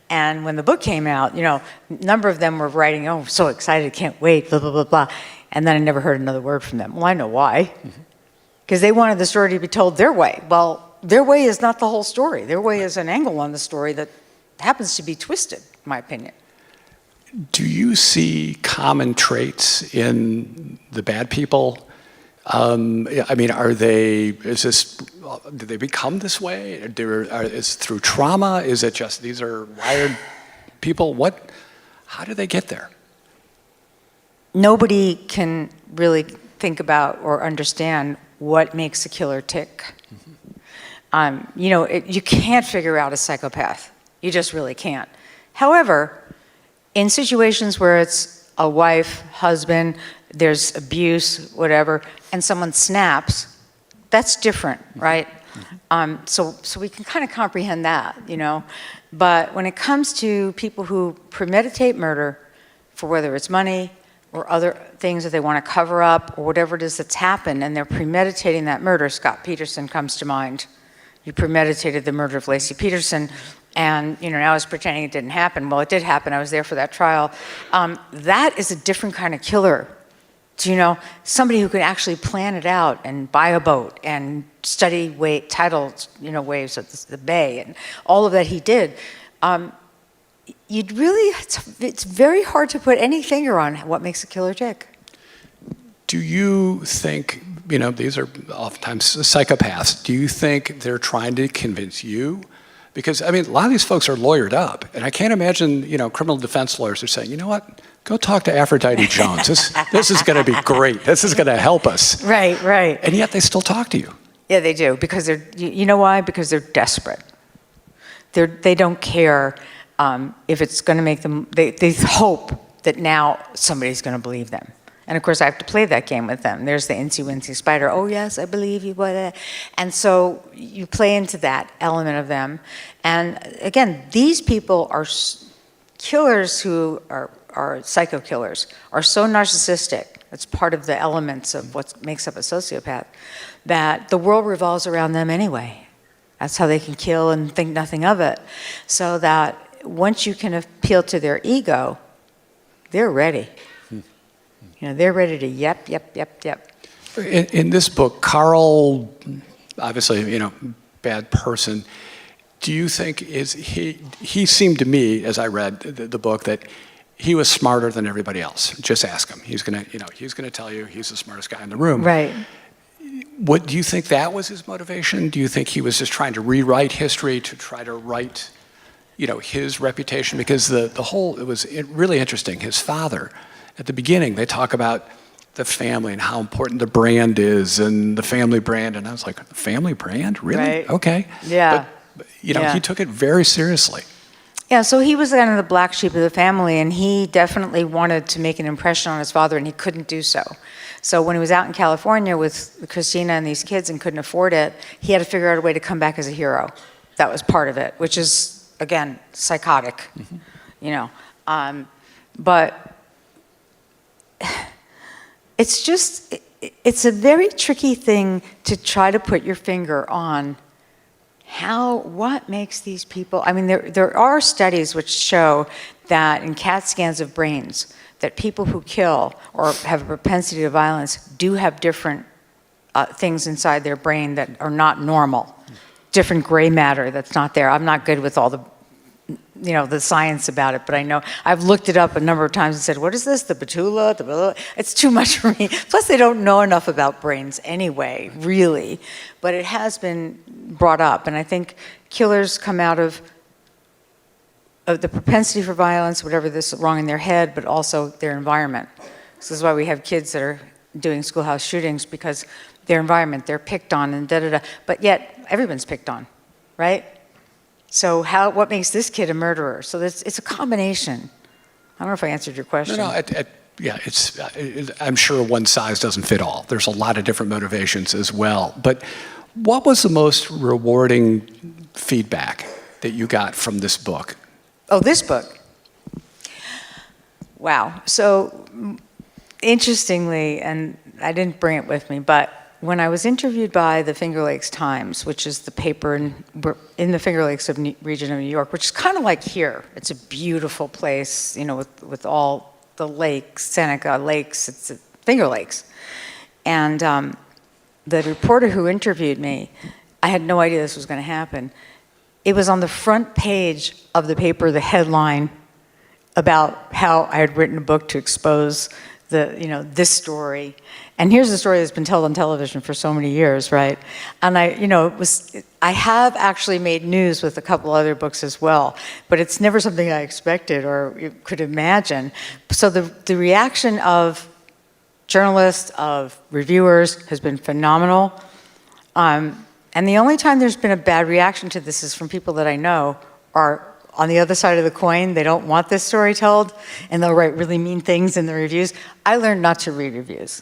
And when the book came out, a number of them were writing, oh, I'm so excited, can't wait, blah, blah, blah, blah. And then I never heard another word from them. Well, I know why. Because they wanted the story to be told their way. Well, their way is not the whole story. Their way is an angle on the story that happens to be twisted, in my opinion. Do you see common traits in the bad people? I mean, do they become this way? Is it through trauma? Is it just these are wired people? How do they get there? Nobody can really think about or understand what makes a killer tick. Mm-hmm. You can't figure out a psychopath. You just really can't. However, in situations where it's a wife, husband, there's abuse, whatever, and someone snaps, that's different, right? So we can kind of comprehend that, But when it comes to people who premeditate murder for whether it's money or other things that they want to cover up or whatever it is that's happened, and they're premeditating that murder, Scott Peterson comes to mind. You premeditated the murder of Lacey Peterson, and now I was pretending it didn't happen. Well, it did happen. I was there for that trial. That is a different kind of killer. Somebody who could actually plan it out and buy a boat and study tidal, waves of the bay and all of that he did. It's very hard to put any finger on what makes a killer tick. Do you think, these are oftentimes psychopaths, do you think they're trying to convince you? Because, a lot of these folks are lawyered up, and I can't imagine, criminal defense lawyers are saying, you know what, go talk to Aphrodite Jones. This is going to be great. This is going to help us. Right. And yet they still talk to you. Yeah, they do, because you know why? Because they're desperate. They don't care if it's going to make them, they hope that now somebody's going to believe them. And of course, I have to play that game with them. There's the incy-wincy spider. Oh, yes, I believe you. And so you play into that element of them. And again, these people are killers who are psycho killers, are so narcissistic. It's part of the elements of what makes up a sociopath, that the world revolves around them anyway. That's how they can kill and think nothing of it. So that once you can appeal to their ego, they're ready. They're ready to yep. In this book, Carl, obviously, bad person. Do you think he seemed to me, as I read the book, that he was smarter than everybody else? Just ask him. He's gonna tell you he's the smartest guy in the room. Right. What do you think that was his motivation? Do you think he was just trying to rewrite history to try to write, his reputation? Because it was really interesting. His father, at the beginning, they talk about the family and how important the brand is and the family brand. And I was like, family brand? Really? Right. Okay. Yeah. But, he took it very seriously. Yeah, so he was kind of the black sheep of the family, and he definitely wanted to make an impression on his father, and he couldn't do so. So when he was out in California with Christina and these kids and couldn't afford it, he had to figure out a way to come back as a hero. That was part of it, which is, again, psychotic, But it's a very tricky thing to try to put your finger on what makes these people. I mean, there are studies which show that in CAT scans of brains, that people who kill or have a propensity to violence do have different things inside their brain that are not normal, different gray matter that's not there. I'm not good with all the science about it, but I know I've looked it up a number of times and said, what is this? The patula? It's too much for me. Plus, they don't know enough about brains anyway, really. But it has been brought up, and I think killers come out of the propensity for violence, whatever this is wrong in their head, but also their environment. This is why we have kids that are doing schoolhouse shootings, because their environment, they're picked on and da-da-da. But yet, everyone's picked on, right? So what makes this kid a murderer? So it's a combination. I don't know if I answered your question. No, I'm sure one size doesn't fit all. There's a lot of different motivations as well. But what was the most rewarding feedback that you got from this book? Oh, this book. Wow. So interestingly, and I didn't bring it with me, but when I was interviewed by the Finger Lakes Times, which is the paper in the Finger Lakes region of New York, which is kind of like here. It's a beautiful place, with all the lakes, Seneca Lakes, it's Finger Lakes. And the reporter who interviewed me, I had no idea this was going to happen. It was on the front page of the paper, the headline about how I had written a book to expose this story. And here's a story that's been told on television for so many years, right? And I have actually made news with a couple other books as well, but it's never something I expected or could imagine. So the reaction of journalists, of reviewers, has been phenomenal. And the only time there's been a bad reaction to this is from people that I know are on the other side of the coin. They don't want this story told, and they'll write really mean things in the reviews. I learned not to read reviews.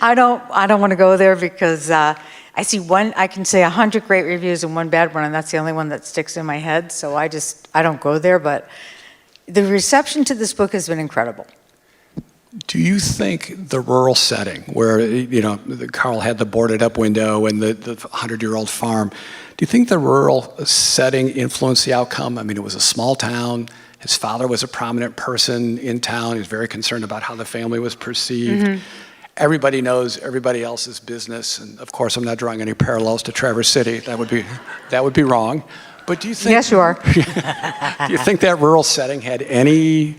I don't want to go there because I can say 100 great reviews and one bad one, and that's the only one that sticks in my head. So I don't go there. But the reception to this book has been incredible. Do you think the rural setting, where Carl had the boarded up window and the 100-year-old farm, do you think the rural setting influenced the outcome? I mean, it was a small town. His father was a prominent person in town. He was very concerned about how the family was perceived. Mm-hmm. Everybody knows everybody else's business, and of course, I'm not drawing any parallels to Traverse City. That would be wrong. But do you think? Yes, you are. Do you think that rural setting had any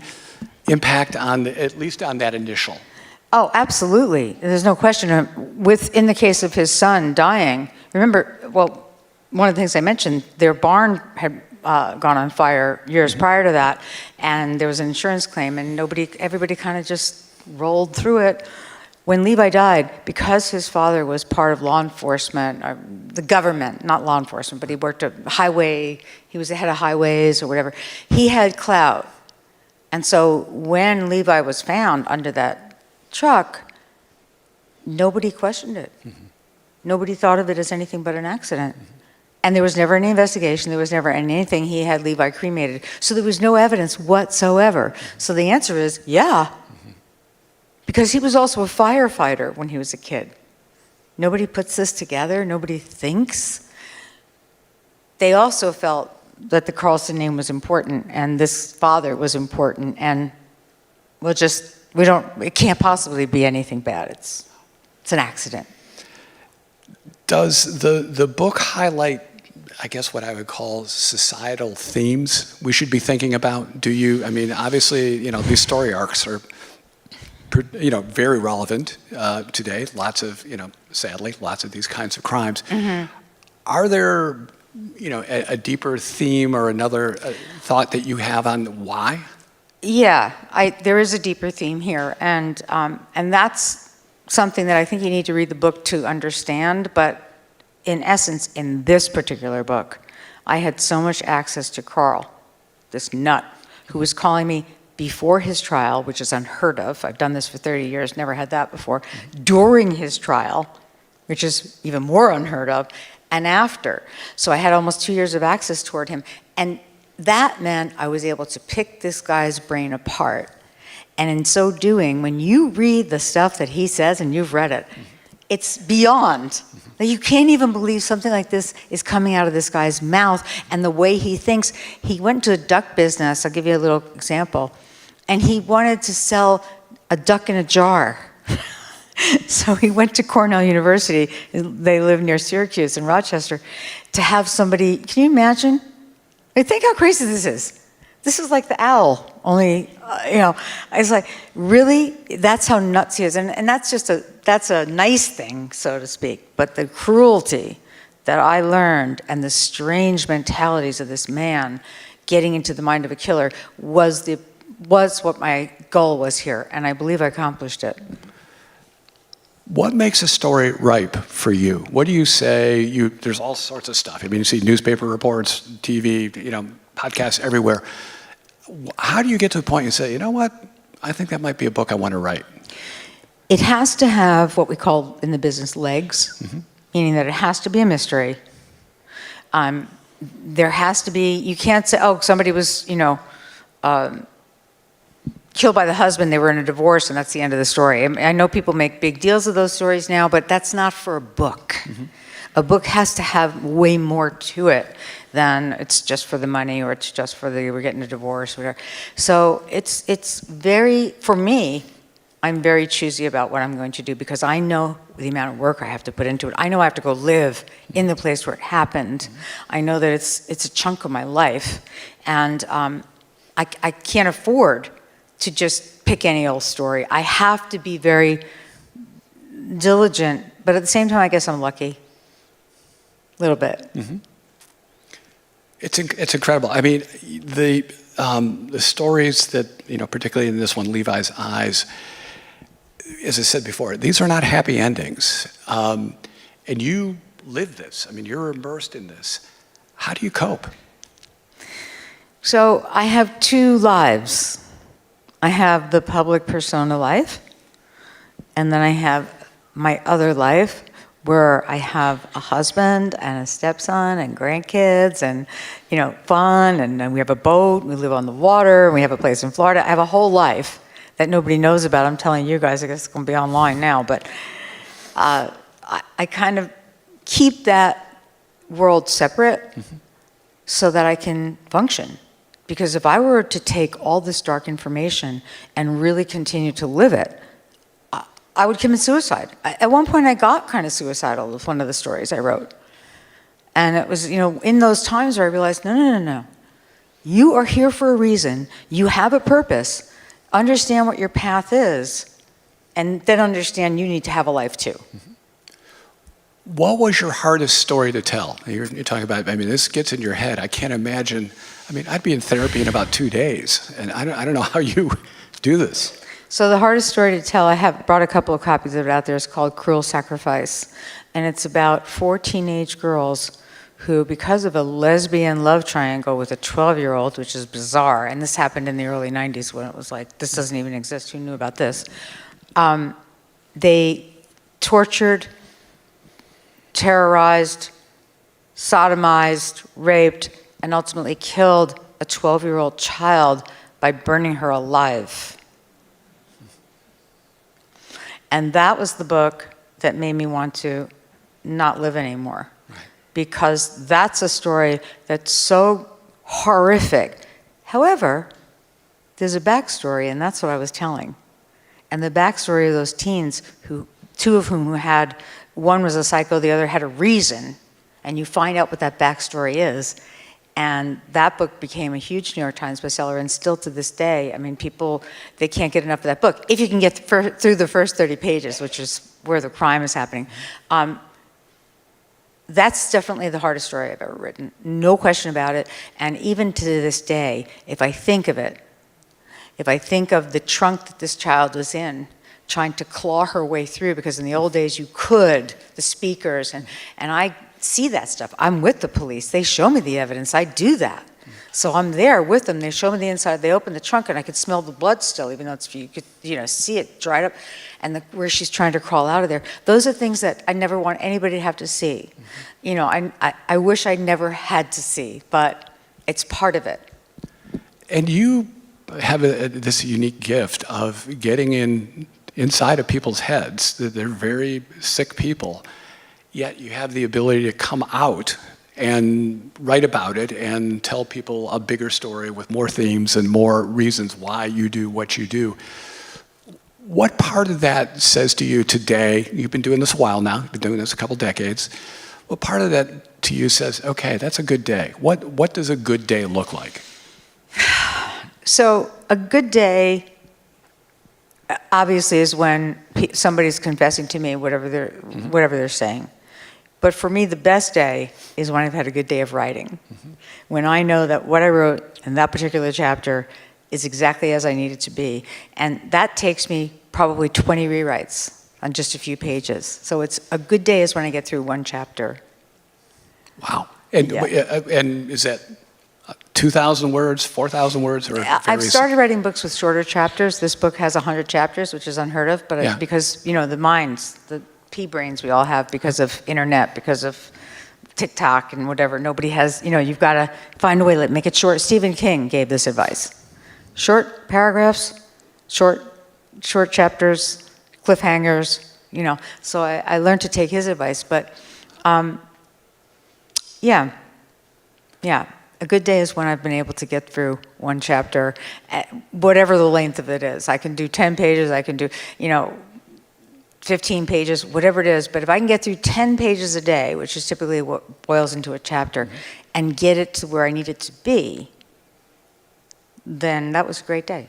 impact at least on that initial? Oh, absolutely. There's no question. In the case of his son dying, remember, one of the things I mentioned, their barn had gone on fire years prior to that, and there was an insurance claim, and everybody kind of just rolled through it. When Levi died, because his father was part of law enforcement, or the government, not law enforcement, but he worked a highway, he was the head of highways or whatever, he had clout. And so when Levi was found under that truck, nobody questioned it. Nobody thought of it as anything but an accident. And there was never any investigation. There was never anything. He had Levi cremated. So there was no evidence whatsoever. So the answer is, yeah. Because he was also a firefighter when he was a kid. Nobody puts this together. Nobody thinks. They also felt that the Carlson name was important and this father was important. And it can't possibly be anything bad. It's an accident. Does the book highlight, I guess, what I would call societal themes we should be thinking about? Obviously, these story arcs are, very relevant today. Lots of, sadly, lots of these kinds of crimes. Are there, a deeper theme or another thought that you have on why? Yeah, there is a deeper theme here, and that's something that I think you need to read the book to understand, but in essence, in this particular book, I had so much access to Carl, this nut, who was calling me before his trial, which is unheard of. I've done this for 30 years, never had that before. During his trial, which is even more unheard of, and after. So I had almost 2 years of access toward him, and that meant I was able to pick this guy's brain apart. And in so doing, when you read the stuff that he says, and you've read it, it's beyond. You can't even believe something like this is coming out of this guy's mouth and the way he thinks. He went to a duck business, I'll give you a little example, and he wanted to sell a duck in a jar. So he went to Cornell University, they live near Syracuse in Rochester, to have somebody, can you imagine? Think how crazy this is. This is like the owl, only, it's like, really? That's how nuts he is. And that's a nice thing, so to speak. But the cruelty that I learned and the strange mentalities of this man getting into the mind of a killer was what my goal was here. And I believe I accomplished it. What makes a story ripe for you? What do you say? There's all sorts of stuff. You see newspaper reports, TV, podcasts everywhere. How do you get to a point you say, you know what? I think that might be a book I want to write. It has to have what we call in the business legs, meaning that it has to be a mystery. There has to be, you can't say, oh, somebody was, killed by the husband, they were in a divorce, and that's the end of the story. I know people make big deals of those stories now, but that's not for a book. A book has to have way more to it than it's just for the money or it's just for we're getting a divorce, whatever. So it's very, for me, I'm very choosy about what I'm going to do because I know the amount of work I have to put into it. I know I have to go live in the place where it happened. I know that it's a chunk of my life, and I can't afford to just pick any old story. I have to be very diligent, but at the same time, I guess I'm lucky. A little bit. It's incredible. The stories that, particularly in this one, Levi's Eyes, as I said before, these are not happy endings. And you live this. You're immersed in this. How do you cope? So I have two lives. I have the public persona life, and then I have my other life where I have a husband and a stepson and grandkids and, fun, and we have a boat, we live on the water, and we have a place in Florida. I have a whole life that nobody knows about. I'm telling you guys, I guess it's going to be online now, but I kind of keep that world separate so that I can function. Because if I were to take all this dark information and really continue to live it, I would commit suicide. At one point, I got kind of suicidal with one of the stories I wrote. And it was, in those times where I realized, no. You are here for a reason. You have a purpose. Understand what your path is, and then understand you need to have a life too. What was your hardest story to tell? You're talking about, this gets in your head. I can't imagine. I'd be in therapy in about 2 days, and I don't know how you do this. So the hardest story to tell, I have brought a couple of copies of it out there. It's called Cruel Sacrifice, and it's about 4 teenage girls who, because of a lesbian love triangle with a 12-year-old, which is bizarre, and this happened in the early 90s when it was like, this doesn't even exist, who knew about this? They tortured, terrorized, sodomized, raped, and ultimately killed a 12-year-old child by burning her alive. And that was the book that made me want to not live anymore. Right. Because that's a story that's so horrific. However, there's a backstory, and that's what I was telling. And the backstory of those teens, two of whom had, one was a psycho, the other had a reason, and you find out what that backstory is. And that book became a huge New York Times bestseller, and still to this day, I mean, people, they can't get enough of that book. If you can get through the first 30 pages, which is where the crime is happening, that's definitely the hardest story I've ever written, no question about it. And even to this day, if I think of it, if I think of the trunk that this child was in, trying to claw her way through, because in the old days you could, the speakers, and I see that stuff. I'm with the police. They show me the evidence. I do that. So I'm there with them. They show me the inside. They open the trunk, and I could smell the blood still, even though you could, see it dried up, and where she's trying to crawl out of there. Those are things that I never want anybody to have to see. I wish I never had to see, but it's part of it. And you have this unique gift of getting inside of people's heads. They're very sick people. Yet you have the ability to come out and write about it and tell people a bigger story with more themes and more reasons why you do what you do. What part of that says to you today, you've been doing this a while now, you've been doing this a couple decades, what part of that to you says, okay, that's a good day? What does a good day look like? So a good day obviously is when somebody's confessing to me whatever they're saying. But for me, the best day is when I've had a good day of writing. When I know that what I wrote in that particular chapter is exactly as I need it to be. And that takes me probably 20 rewrites on just a few pages. So it's a good day is when I get through one chapter. Wow. And is that 2,000 words, 4,000 words? Or I've started writing books with shorter chapters. This book has 100 chapters, which is unheard of, but because, the minds, the pea brains we all have because of internet, because of TikTok and whatever, nobody has, you've got to find a way to make it short. Stephen King gave this advice. Short paragraphs, short chapters, cliffhangers, So I learned to take his advice, but yeah. A good day is when I've been able to get through one chapter, whatever the length of it is. I can do 10 pages, I can do, 15 pages, whatever it is. But if I can get through 10 pages a day, which is typically what boils into a chapter, and get it to where I need it to be, then that was a great day.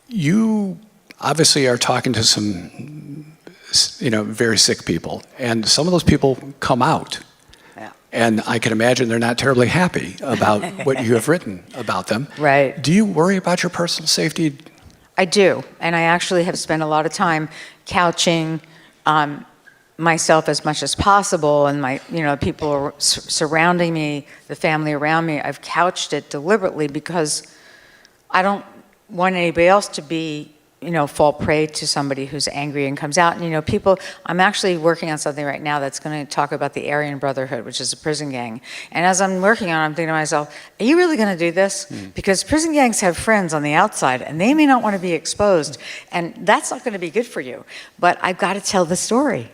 You obviously are talking to some, very sick people, and some of those people come out. And I can imagine they're not terribly happy about what you have written about them. Right. Do you worry about your personal safety? I do. And I actually have spent a lot of time couching myself as much as possible. And my, people surrounding me, the family around me, I've couched it deliberately because I don't want anybody else to be fall prey to somebody who's angry and comes out. And, people, I'm actually working on something right now that's going to talk about the Aryan Brotherhood, which is a prison gang. And as I'm working on it, I'm thinking to myself, are you really going to do this? Because prison gangs have friends on the outside, and they may not want to be exposed. And that's not going to be good for you. But I've got to tell the story.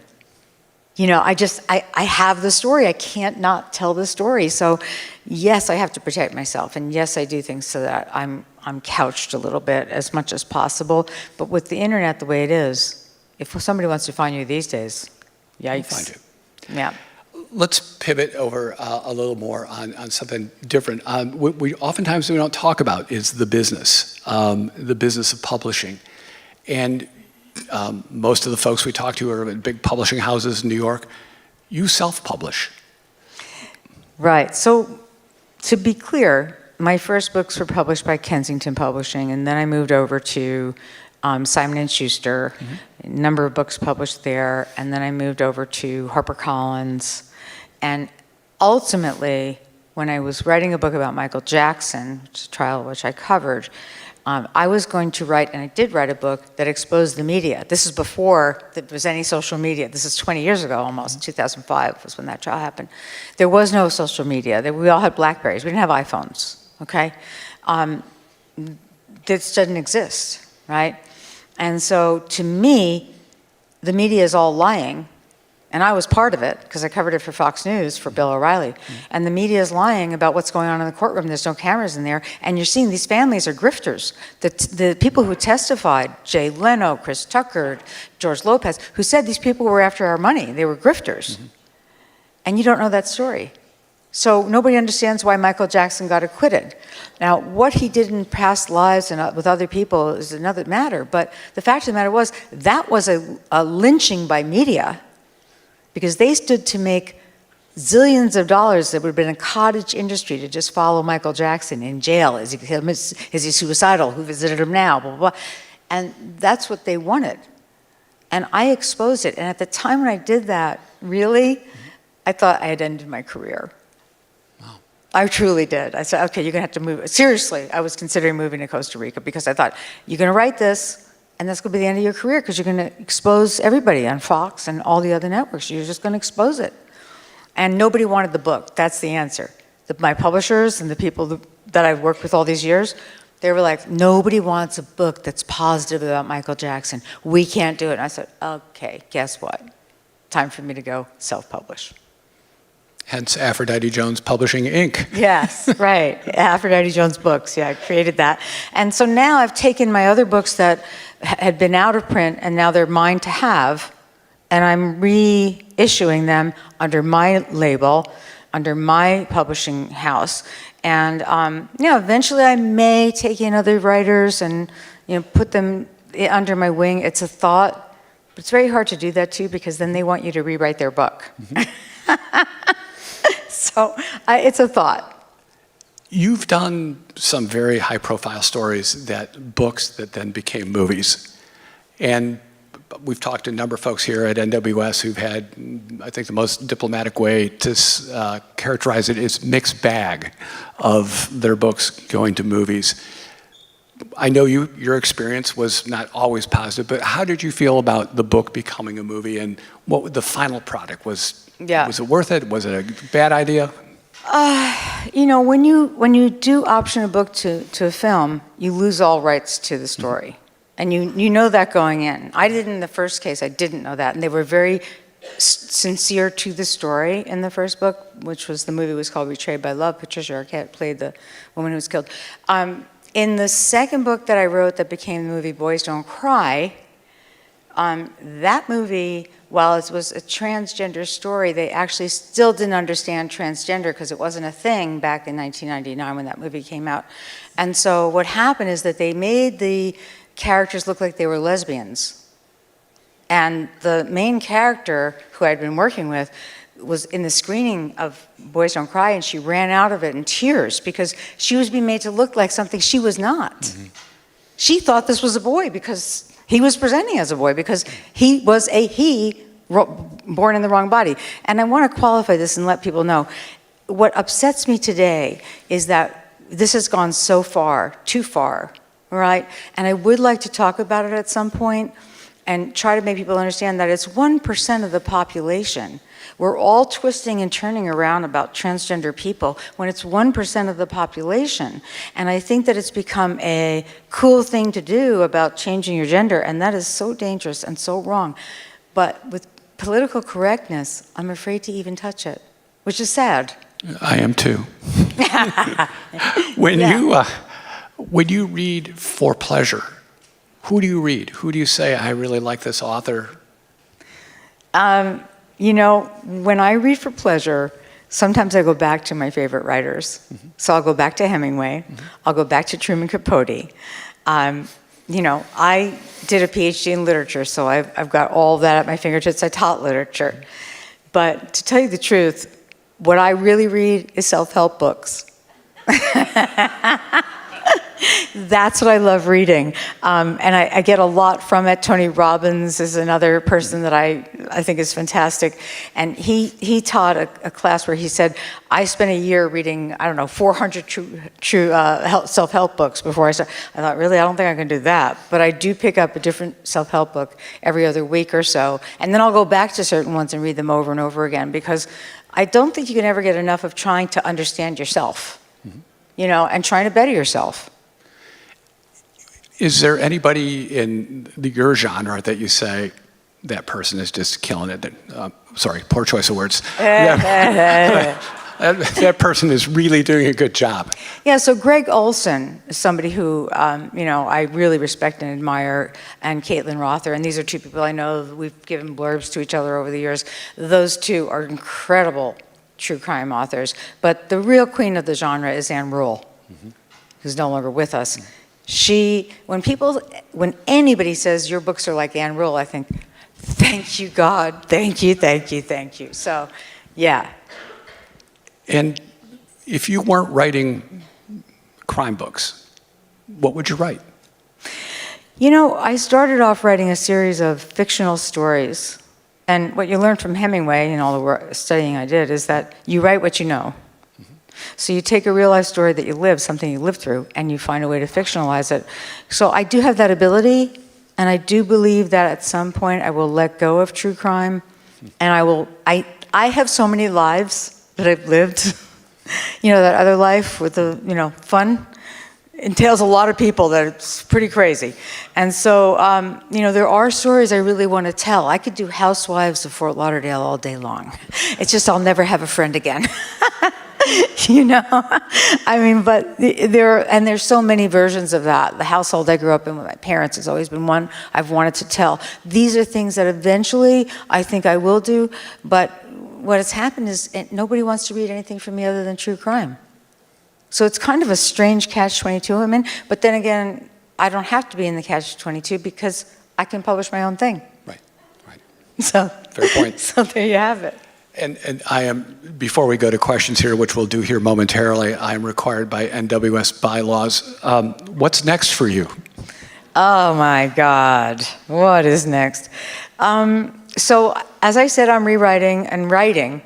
I have the story. I can't not tell the story. So, yes, I have to protect myself. And yes, I do things so that I'm couched a little bit as much as possible. But with the internet the way it is, if somebody wants to find you these days, yikes. I'll find you. Yeah. Let's pivot over a little more on something different. We oftentimes we don't talk about is the business of publishing. And most of the folks we talk to are at big publishing houses in New York. You self-publish. Right. So to be clear, my first books were published by Kensington Publishing, and then I moved over to Simon & Schuster, a number of books published there, and then I moved over to HarperCollins. And ultimately, when I was writing a book about Michael Jackson, which is a trial which I covered, I was going to write, and I did write a book that exposed the media. This is before there was any social media. This is 20 years ago almost. 2005 was when that trial happened. There was no social media. We all had BlackBerrys. We didn't have iPhones, okay? This doesn't exist, right? And so to me, the media is all lying. And I was part of it because I covered it for Fox News for Bill O'Reilly. And the media is lying about what's going on in the courtroom. There's no cameras in there. And you're seeing these families are grifters. The people who testified, Jay Leno, Chris Tucker, George Lopez, who said these people were after our money. They were grifters. And you don't know that story. So nobody understands why Michael Jackson got acquitted. Now, what he did in past lives and with other people is another matter. But the fact of the matter was, that was a lynching by media, because they stood to make zillions of dollars that would have been a cottage industry to just follow Michael Jackson in jail. Is he suicidal? Who visited him now? Blah, blah, blah. And that's what they wanted. And I exposed it. And at the time when I did that, really, I thought I had ended my career. Wow. I truly did. I said, okay, you're going to have to move. Seriously, I was considering moving to Costa Rica because I thought, you're going to write this, and that's going to be the end of your career because you're going to expose everybody on Fox and all the other networks. You're just going to expose it. And nobody wanted the book. That's the answer. My publishers and the people that I've worked with all these years, they were like, nobody wants a book that's positive about Michael Jackson. We can't do it. And I said, okay, guess what? Time for me to go self-publish. Hence Aphrodite Jones Publishing, Inc. Yes, right. Aphrodite Jones Books. Yeah, I created that. And so now I've taken my other books that had been out of print, and now they're mine to have, and I'm reissuing them under my label, under my publishing house. And eventually I may take in other writers and put them under my wing. It's a thought, but it's very hard to do that too, because then they want you to rewrite their book. So it's a thought. You've done some very high-profile stories, books that then became movies. And we've talked to a number of folks here at NWS who've had, I think the most diplomatic way to characterize it is mixed bag of their books going to movies. I know your experience was not always positive, but how did you feel about the book becoming a movie, and what the final product was? Yeah. Was it worth it? Was it a bad idea? When you do option a book to a film, you lose all rights to the story. And you know that going in. I didn't in the first case, I didn't know that. And they were very sincere to the story in the first book, which was the movie was called Betrayed by Love. Patricia Arquette played the woman who was killed. In the second book that I wrote that became the movie Boys Don't Cry, that movie, while it was a transgender story, they actually still didn't understand transgender because it wasn't a thing back in 1999 when that movie came out. And so what happened is that they made the characters look like they were lesbians. And the main character, who I'd been working with, was in the screening of Boys Don't Cry, and she ran out of it in tears because she was being made to look like something she was not. Mm-hmm. She thought this was a boy because he was presenting as a boy, because he was born in the wrong body. And I want to qualify this and let people know, what upsets me today is that this has gone so far, too far, right? And I would like to talk about it at some point and try to make people understand that it's 1% of the population. We're all twisting and turning around about transgender people when it's 1% of the population. And I think that it's become a cool thing to do about changing your gender, and that is so dangerous and so wrong. But with political correctness, I'm afraid to even touch it, which is sad. I am too. When you read for pleasure, who do you read? Who do you say, I really like this author? When I read for pleasure, sometimes I go back to my favorite writers. Mm-hmm. So I'll go back to Hemingway. Mm-hmm. I'll go back to Truman Capote. I did a PhD in literature, so I've got all that at my fingertips. I taught literature. But to tell you the truth, what I really read is self-help books. That's what I love reading. And I get a lot from it. Tony Robbins is another person that I think is fantastic. And he taught a class where he said, I spent a year reading, 400 true self-help books before I started. I thought, really, I don't think I can do that. But I do pick up a different self-help book every other week or so. And then I'll go back to certain ones and read them over and over again, because I don't think you can ever get enough of trying to understand yourself, and trying to better yourself. Is there anybody in your genre that you say, that person is just killing it? Sorry, poor choice of words. That person is really doing a good job. Yeah, so Greg Olson is somebody who, I really respect and admire, and Caitlin Rother, and these are two people I know. We've given blurbs to each other over the years. Those two are incredible true crime authors. But the real queen of the genre is Ann Rule, who's no longer with us. When anybody says your books are like Ann Rule, I think, thank you, God, thank you, thank you, thank you. So, yeah. And if you weren't writing crime books, what would you write? I started off writing a series of fictional stories. And what you learn from Hemingway and all the studying I did is that you write what you know. So you take a real life story that you lived, something you lived through, and you find a way to fictionalize it. So I do have that ability, and I do believe that at some point I will let go of true crime, and I have so many lives that I've lived, that other life with the, fun entails a lot of people that it's pretty crazy. And so, there are stories I really want to tell. I could do Housewives of Fort Lauderdale all day long. It's just I'll never have a friend again. But there's so many versions of that. The household I grew up in with my parents has always been one I've wanted to tell. These are things that eventually I think I will do, but what has happened is nobody wants to read anything from me other than true crime. So it's kind of a strange catch-22 I'm in, but then again, I don't have to be in the catch-22 because I can publish my own thing. Right. So, fair point. So there you have it. And I am, before we go to questions here, which we'll do here momentarily, I am required by NWS bylaws. What's next for you? Oh my God, what is next? So as I said, I'm rewriting and writing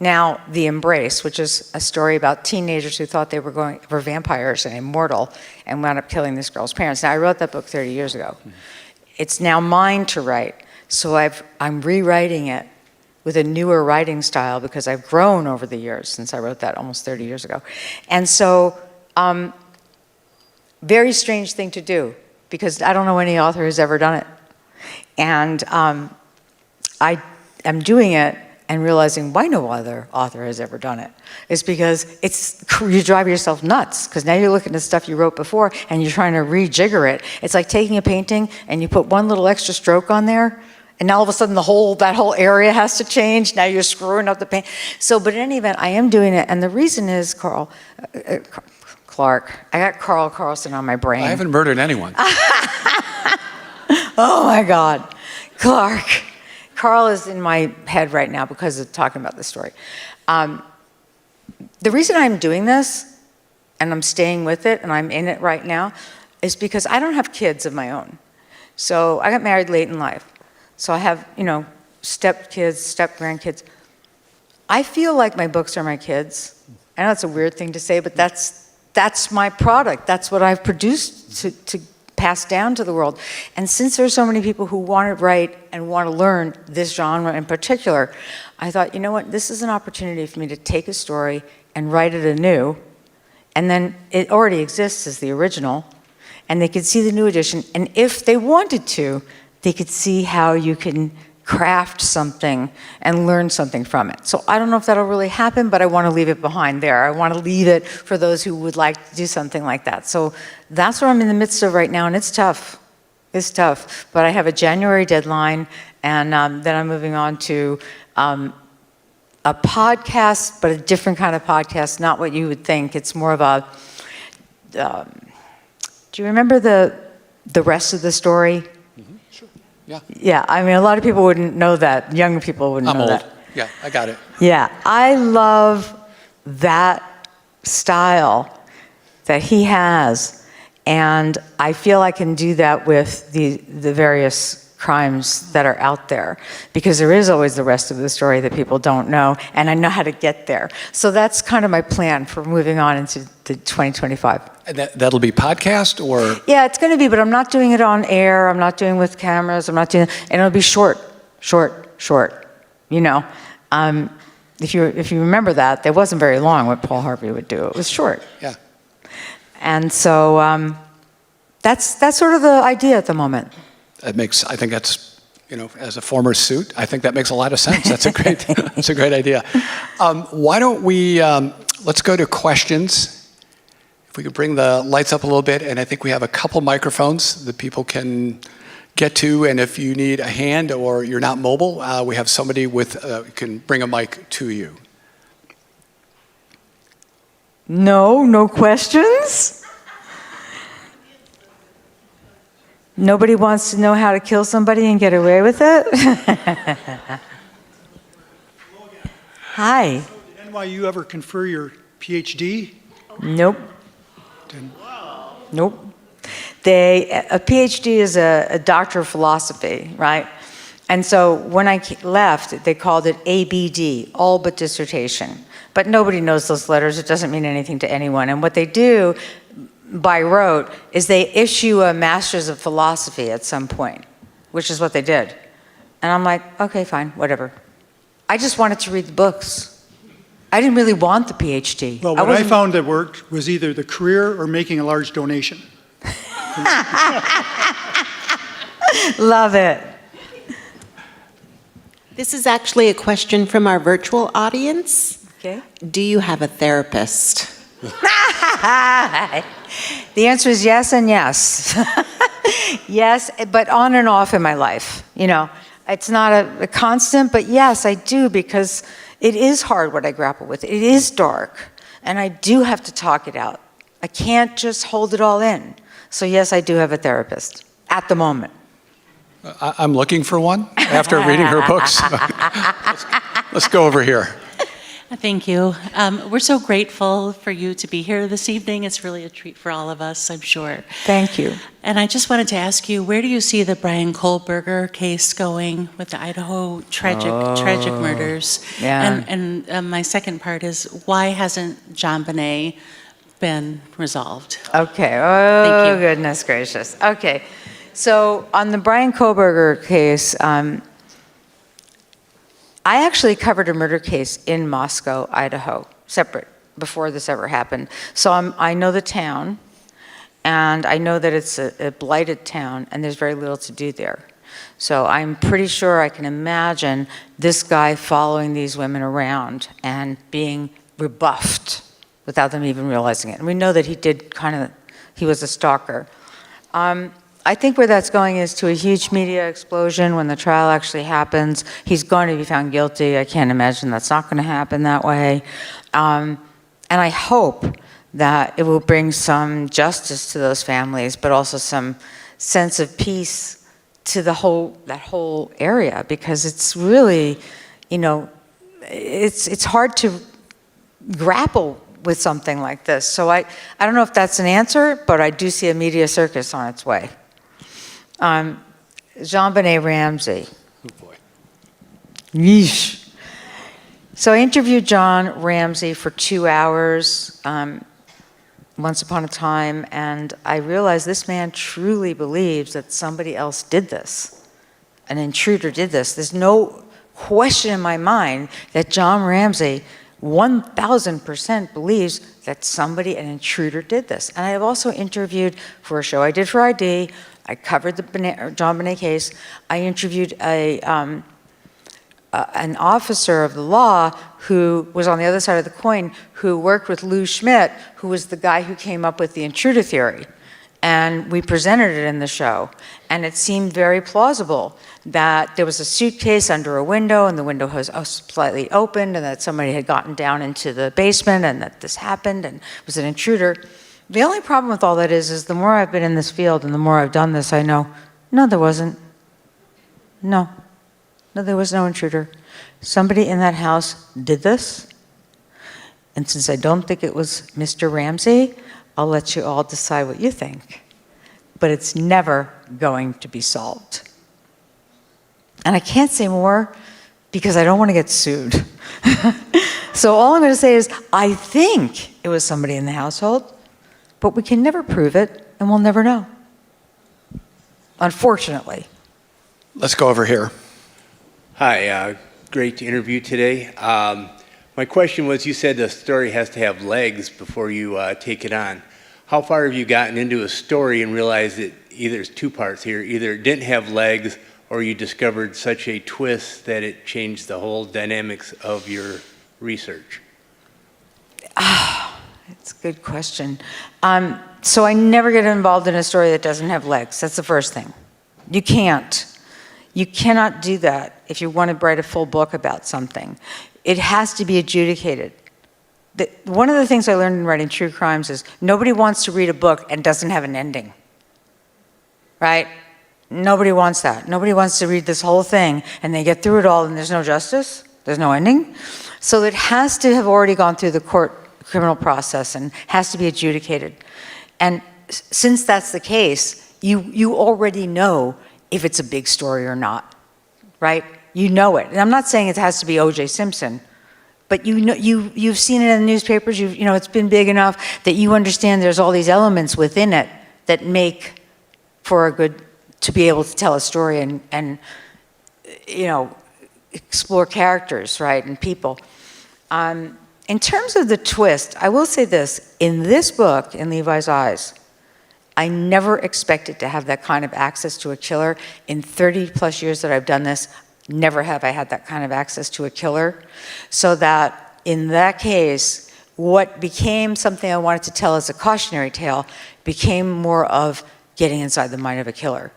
now The Embrace, which is a story about teenagers who thought they were vampires and immortal and wound up killing this girl's parents. Now, I wrote that book 30 years ago. It's now mine to write. So I'm rewriting it with a newer writing style because I've grown over the years since I wrote that almost 30 years ago. And so, very strange thing to do because I don't know any author who's ever done it. And I am doing it and realizing why no other author has ever done it. It's because you drive yourself nuts because now you're looking at stuff you wrote before and you're trying to rejigger it. It's like taking a painting and you put one little extra stroke on there and now all of a sudden that whole area has to change. Now you're screwing up the paint. So, but in any event, I am doing it. And the reason is, Clark, I got Carl Carlson on my brain. I haven't murdered anyone. Oh my God, Clark. Carl is in my head right now because of talking about this story. The reason I'm doing this, and I'm staying with it, and I'm in it right now, is because I don't have kids of my own. So I got married late in life. So I have, step-kids, step-grandkids. I feel like my books are my kids. I know it's a weird thing to say, but that's my product. That's what I've produced to pass down to the world. And since there's so many people who want to write and want to learn this genre in particular, I thought, you know what, this is an opportunity for me to take a story and write it anew, and then it already exists as the original, and they could see the new edition, and if they wanted to, they could see how you can craft something and learn something from it. So I don't know if that'll really happen, but I want to leave it behind there. I want to leave it for those who would like to do something like that. So that's what I'm in the midst of right now, and it's tough. It's tough, but I have a January deadline, and then I'm moving on to a podcast, but a different kind of podcast, not what you would think. It's more of a, do you remember the rest of the story? Yeah. Yeah, I mean, a lot of people wouldn't know that. Young people wouldn't know that. I'm old. Yeah, I got it. Yeah, I love that style that he has. And I feel I can do that with the various crimes that are out there, because there is always the rest of the story that people don't know, and I know how to get there. So that's kind of my plan for moving on into 2025. And that'll be podcast or? Yeah, it's going to be, but I'm not doing it on air. I'm not doing with cameras. I'm not doing, and it'll be short. You know, if you remember that, it wasn't very long what Paul Harvey would do. It was short. Yeah. And so that's sort of the idea at the moment. I think that's, you know, as a former suit, I think that makes a lot of sense. That's a great idea. Why don't we, let's go to questions. If we could bring the lights up a little bit, and I think we have a couple microphones that people can get to, and if you need a hand or you're not mobile, we have somebody can bring a mic to you. No questions? Nobody wants to know how to kill somebody and get away with it? Hi. Did NYU ever confer your PhD? Nope. Nope. A PhD is a doctor of philosophy, right? And so when I left, they called it ABD, all but dissertation. But nobody knows those letters. It doesn't mean anything to anyone. And what they do by rote is they issue a master's of philosophy at some point, which is what they did. And I'm like, okay, fine, whatever. I just wanted to read the books. I didn't really want the PhD. Well, what I found that worked was either the career or making a large donation. Love it. This is actually a question from our virtual audience. Okay. Do you have a therapist? The answer is yes and yes. Yes, but on and off in my life. You know, it's not a constant, but yes, I do, because it is hard what I grapple with. It is dark, and I do have to talk it out. I can't just hold it all in. So yes, I do have a therapist at the moment. I'm looking for one after reading her books. Let's go over here. Thank you. We're so grateful for you to be here this evening. It's really a treat for all of us, I'm sure. Thank you. And I just wanted to ask you, where do you see the Brian Kohlberger case going with the Idaho tragic murders? Yeah. And my second part is, why hasn't JonBenét been resolved? Okay. Thank you. Goodness gracious. Okay. So on the Brian Kohlberger case, I actually covered a murder case in Moscow, Idaho, separate, before this ever happened. So I know the town, and I know that it's a blighted town, and there's very little to do there. So I'm pretty sure I can imagine this guy following these women around and being rebuffed without them even realizing it. And we know that he was a stalker. I think where that's going is to a huge media explosion when the trial actually happens. He's going to be found guilty. I can't imagine that's not going to happen that way. And I hope that it will bring some justice to those families, but also some sense of peace to that whole area, because it's really, you know, it's hard to grapple with something like this. So I don't know if that's an answer, but I do see a media circus on its way. JonBenét Ramsey. Oh boy. Yeesh. So I interviewed John Ramsey for 2 hours once upon a time, and I realized this man truly believes that somebody else did this. An intruder did this. There's no question in my mind that John Ramsey 1,000% believes that an intruder did this. And I have also interviewed for a show I did for ID. I covered the JonBenét case. I interviewed an officer of the law who was on the other side of the coin, who worked with Lou Schmidt, who was the guy who came up with the intruder theory. And we presented it in the show. And it seemed very plausible that there was a suitcase under a window, and the window was slightly opened, and that somebody had gotten down into the basement, and that this happened and was an intruder. The only problem with all that is the more I've been in this field and the more I've done this, I know, no, there wasn't. No, there was no intruder. Somebody in that house did this. And since I don't think it was Mr. Ramsey, I'll let you all decide what you think. but it's never going to be solved. And I can't say more because I don't want to get sued. So all I'm going to say is, I think it was somebody in the household, but we can never prove it, and we'll never know. Unfortunately. Let's go over here. Hi, great to interview today. My question was, you said the story has to have legs before you take it on. How far have you gotten into a story and realized that either there's two parts here, either it didn't have legs or you discovered such a twist that it changed the whole dynamics of your research? It's a good question. So I never get involved in a story that doesn't have legs. That's the first thing. You can't. You cannot do that if you want to write a full book about something. It has to be adjudicated. One of the things I learned in writing true crimes is nobody wants to read a book and doesn't have an ending, right? Nobody wants that. Nobody wants to read this whole thing and they get through it all and there's no justice, there's no ending. So it has to have already gone through the criminal process and has to be adjudicated. And since that's the case, you already know if it's a big story or not, right? You know it. And I'm not saying it has to be O.J. Simpson, but you know, you've seen it in the newspapers, you know, it's been big enough that you understand there's all these elements within it that make for a good, to be able to tell a story and you know, explore characters, right, and people. In terms of the twist, I will say this, in this book, In Levi's Eyes, I never expected to have that kind of access to a killer. In 30 plus years that I've done this, never have I had that kind of access to a killer. So that in that case, what became something I wanted to tell as a cautionary tale became more of getting inside the mind of a killer,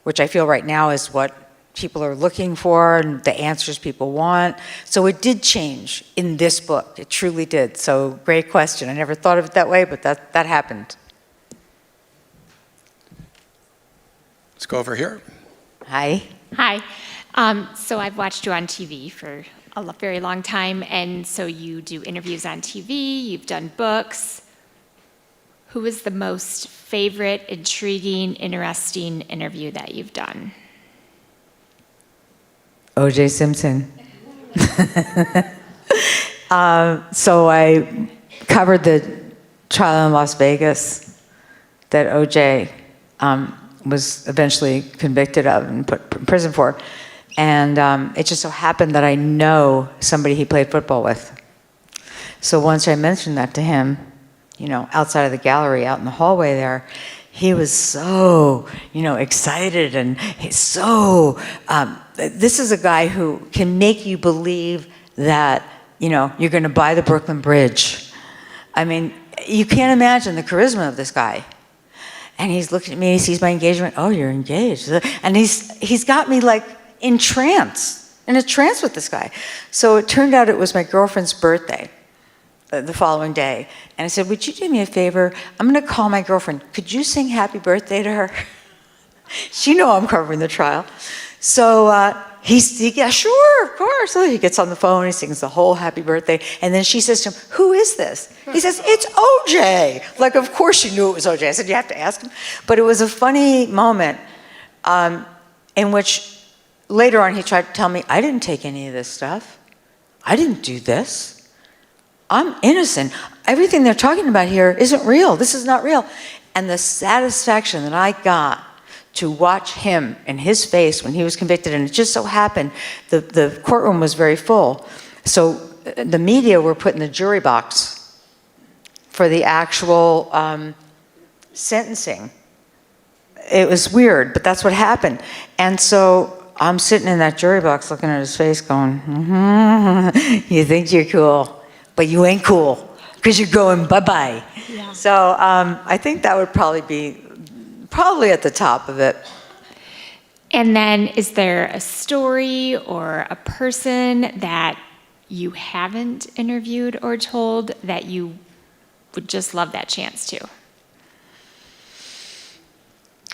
which I feel right now is what people are looking for and the answers people want. So it did change in this book. It truly did. So great question. I never thought of it that way, but that happened. Let's go over here. Hi. Hi. So I've watched you on TV for a very long time, and so you do interviews on TV, you've done books. Who is the most favorite, intriguing, interesting interview that you've done? O.J. Simpson. So I covered the trial in Las Vegas that O.J. Was eventually convicted of and put in prison for. And it just so happened that I know somebody he played football with. So once I mentioned that to him, you know, outside of the gallery, out in the hallway there, he was so, you know, excited and he's so, this is a guy who can make you believe that, you know, you're going to buy the Brooklyn Bridge. I mean, you can't imagine the charisma of this guy. And he's looking at me, he sees my engagement, oh, you're engaged. And he's got me like in a trance with this guy. So it turned out it was my girlfriend's birthday the following day. And I said, would you do me a favor? I'm gonna call my girlfriend. Could you sing happy birthday to her? She know I'm covering the trial. So yeah, sure, of course. So he gets on the phone, he sings the whole happy birthday, and then she says to him, who is this? He says, it's OJ. Like, of course she knew it was OJ. I said, you have to ask him. But it was a funny moment in which later on he tried to tell me, I didn't take any of this stuff. I didn't do this. I'm innocent. Everything they're talking about here isn't real. This is not real. And the satisfaction that I got to watch him and his face when he was convicted, and it just so happened the courtroom was very full. So the media were put in the jury box for the actual sentencing. It was weird, but that's what happened. And so I'm sitting in that jury box looking at his face going, you think you're cool, but you ain't cool because you're going bye-bye. Yeah. So I think that would probably be at the top of it. And then is there a story or a person that you haven't interviewed or told that you would just love that chance to?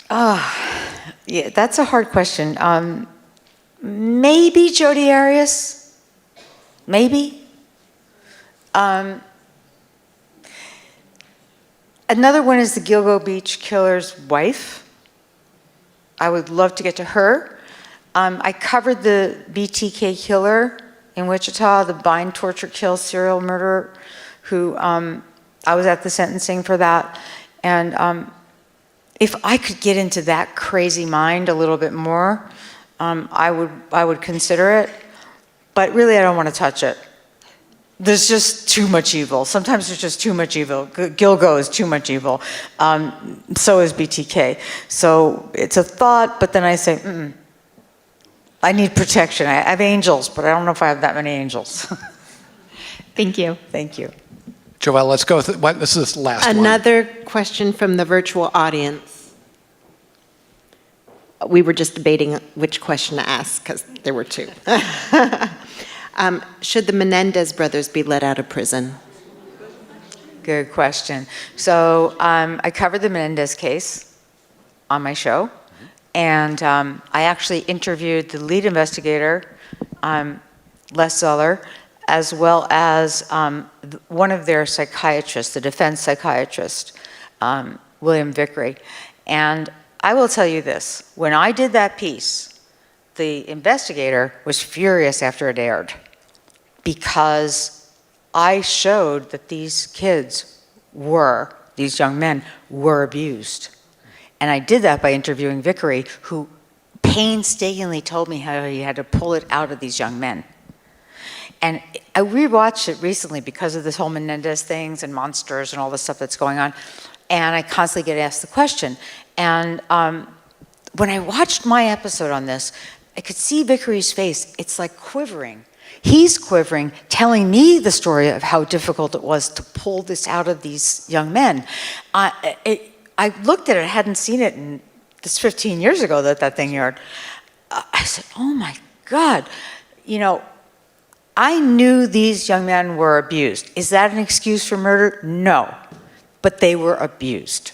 Yeah, that's a hard question. Maybe Jodi Arias. Maybe. Another one is the Gilgo Beach killer's wife. I would love to get to her. I covered the BTK killer in Wichita, the bind, torture, kill serial murderer, who I was at the sentencing for that. And if I could get into that crazy mind a little bit more, I would consider it. But really, I don't want to touch it. There's just too much evil. Sometimes there's just too much evil. Gilgo is too much evil. So is BTK. So it's a thought, but then I say, I need protection. I have angels, but I don't know if I have that many angels. Thank you. Thank you. Joelle, let's go. This is the last one. Another question from the virtual audience. We were just debating which question to ask because there were two. Should the Menendez brothers be let out of prison? Good question. So I covered the Menendez case on my show, and I actually interviewed the lead investigator, Les Zeller, as well as one of their psychiatrists, the defense psychiatrist, William Vickery. And I will tell you this, when I did that piece, the investigator was furious after it aired because I showed that these young men were abused. And I did that by interviewing Vickery, who painstakingly told me how he had to pull it out of these young men. And I rewatched it recently because of this whole Menendez things and monsters and all the stuff that's going on. And I constantly get asked the question. And when I watched my episode on this, I could see Vickery's face. It's like quivering. He's quivering, telling me the story of how difficult it was to pull this out of these young men. I looked at it, I hadn't seen it in this 15 years ago that thing aired. I said, oh my God, I knew these young men were abused. Is that an excuse for murder? No, but they were abused.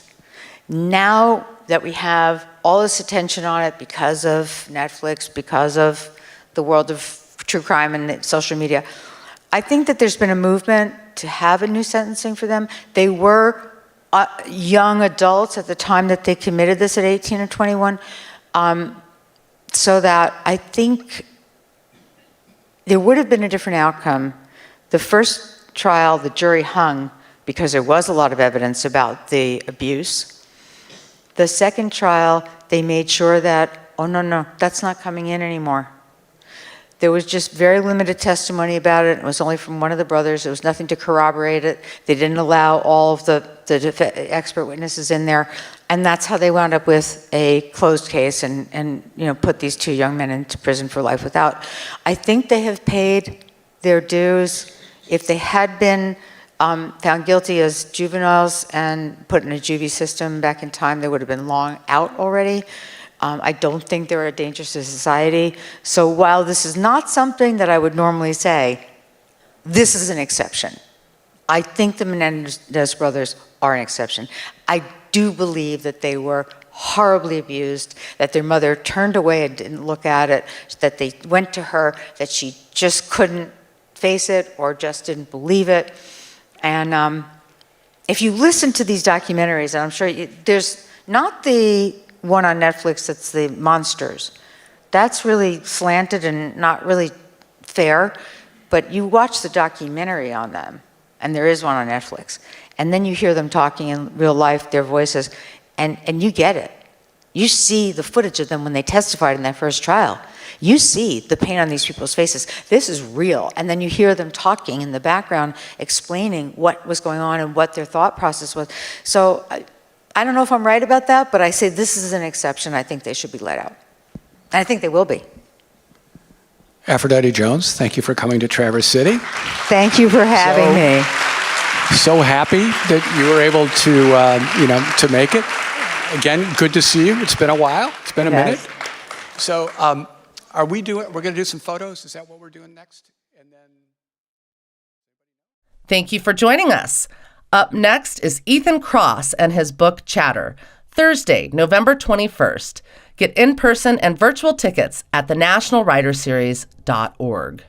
Now that we have all this attention on it because of Netflix, because of the world of true crime and social media, I think that there's been a movement to have a new sentencing for them. They were young adults at the time that they committed this at 18 or 21, so that I think there would have been a different outcome. The first trial, the jury hung because there was a lot of evidence about the abuse. The second trial, they made sure that, oh no, that's not coming in anymore. There was just very limited testimony about it. It was only from one of the brothers. There was nothing to corroborate it. They didn't allow all of the expert witnesses in there. And that's how they wound up with a closed case and put these two young men into prison for life without. I think they have paid their dues. If they had been found guilty as juveniles and put in a juvie system back in time, they would have been long out already. I don't think they're a danger to society. So while this is not something that I would normally say, this is an exception. I think the Menendez brothers are an exception. I do believe that they were horribly abused, that their mother turned away and didn't look at it, that they went to her, that she just couldn't face it or just didn't believe it. And if you listen to these documentaries, and I'm sure there's not the one on Netflix that's the monsters. That's really slanted and not really fair, but you watch the documentary on them, and there is one on Netflix, and then you hear them talking in real life, their voices, and you get it. You see the footage of them when they testified in that first trial. You see the pain on these people's faces. This is real. And then you hear them talking in the background, explaining what was going on and what their thought process was. So I don't know if I'm right about that, but I say this is an exception. I think they should be let out. And I think they will be. Aphrodite Jones, thank you for coming to Traverse City. Thank you for having me. So happy that you were able to make it. Again, good to see you. It's been a while. It's been a minute. So we're going to do some photos? Is that what we're doing next? And then. Thank you for joining us. Up next is Ethan Cross and his book Chatter, Thursday, November 21st. Get in-person and virtual tickets at thenationalwriterseries.org.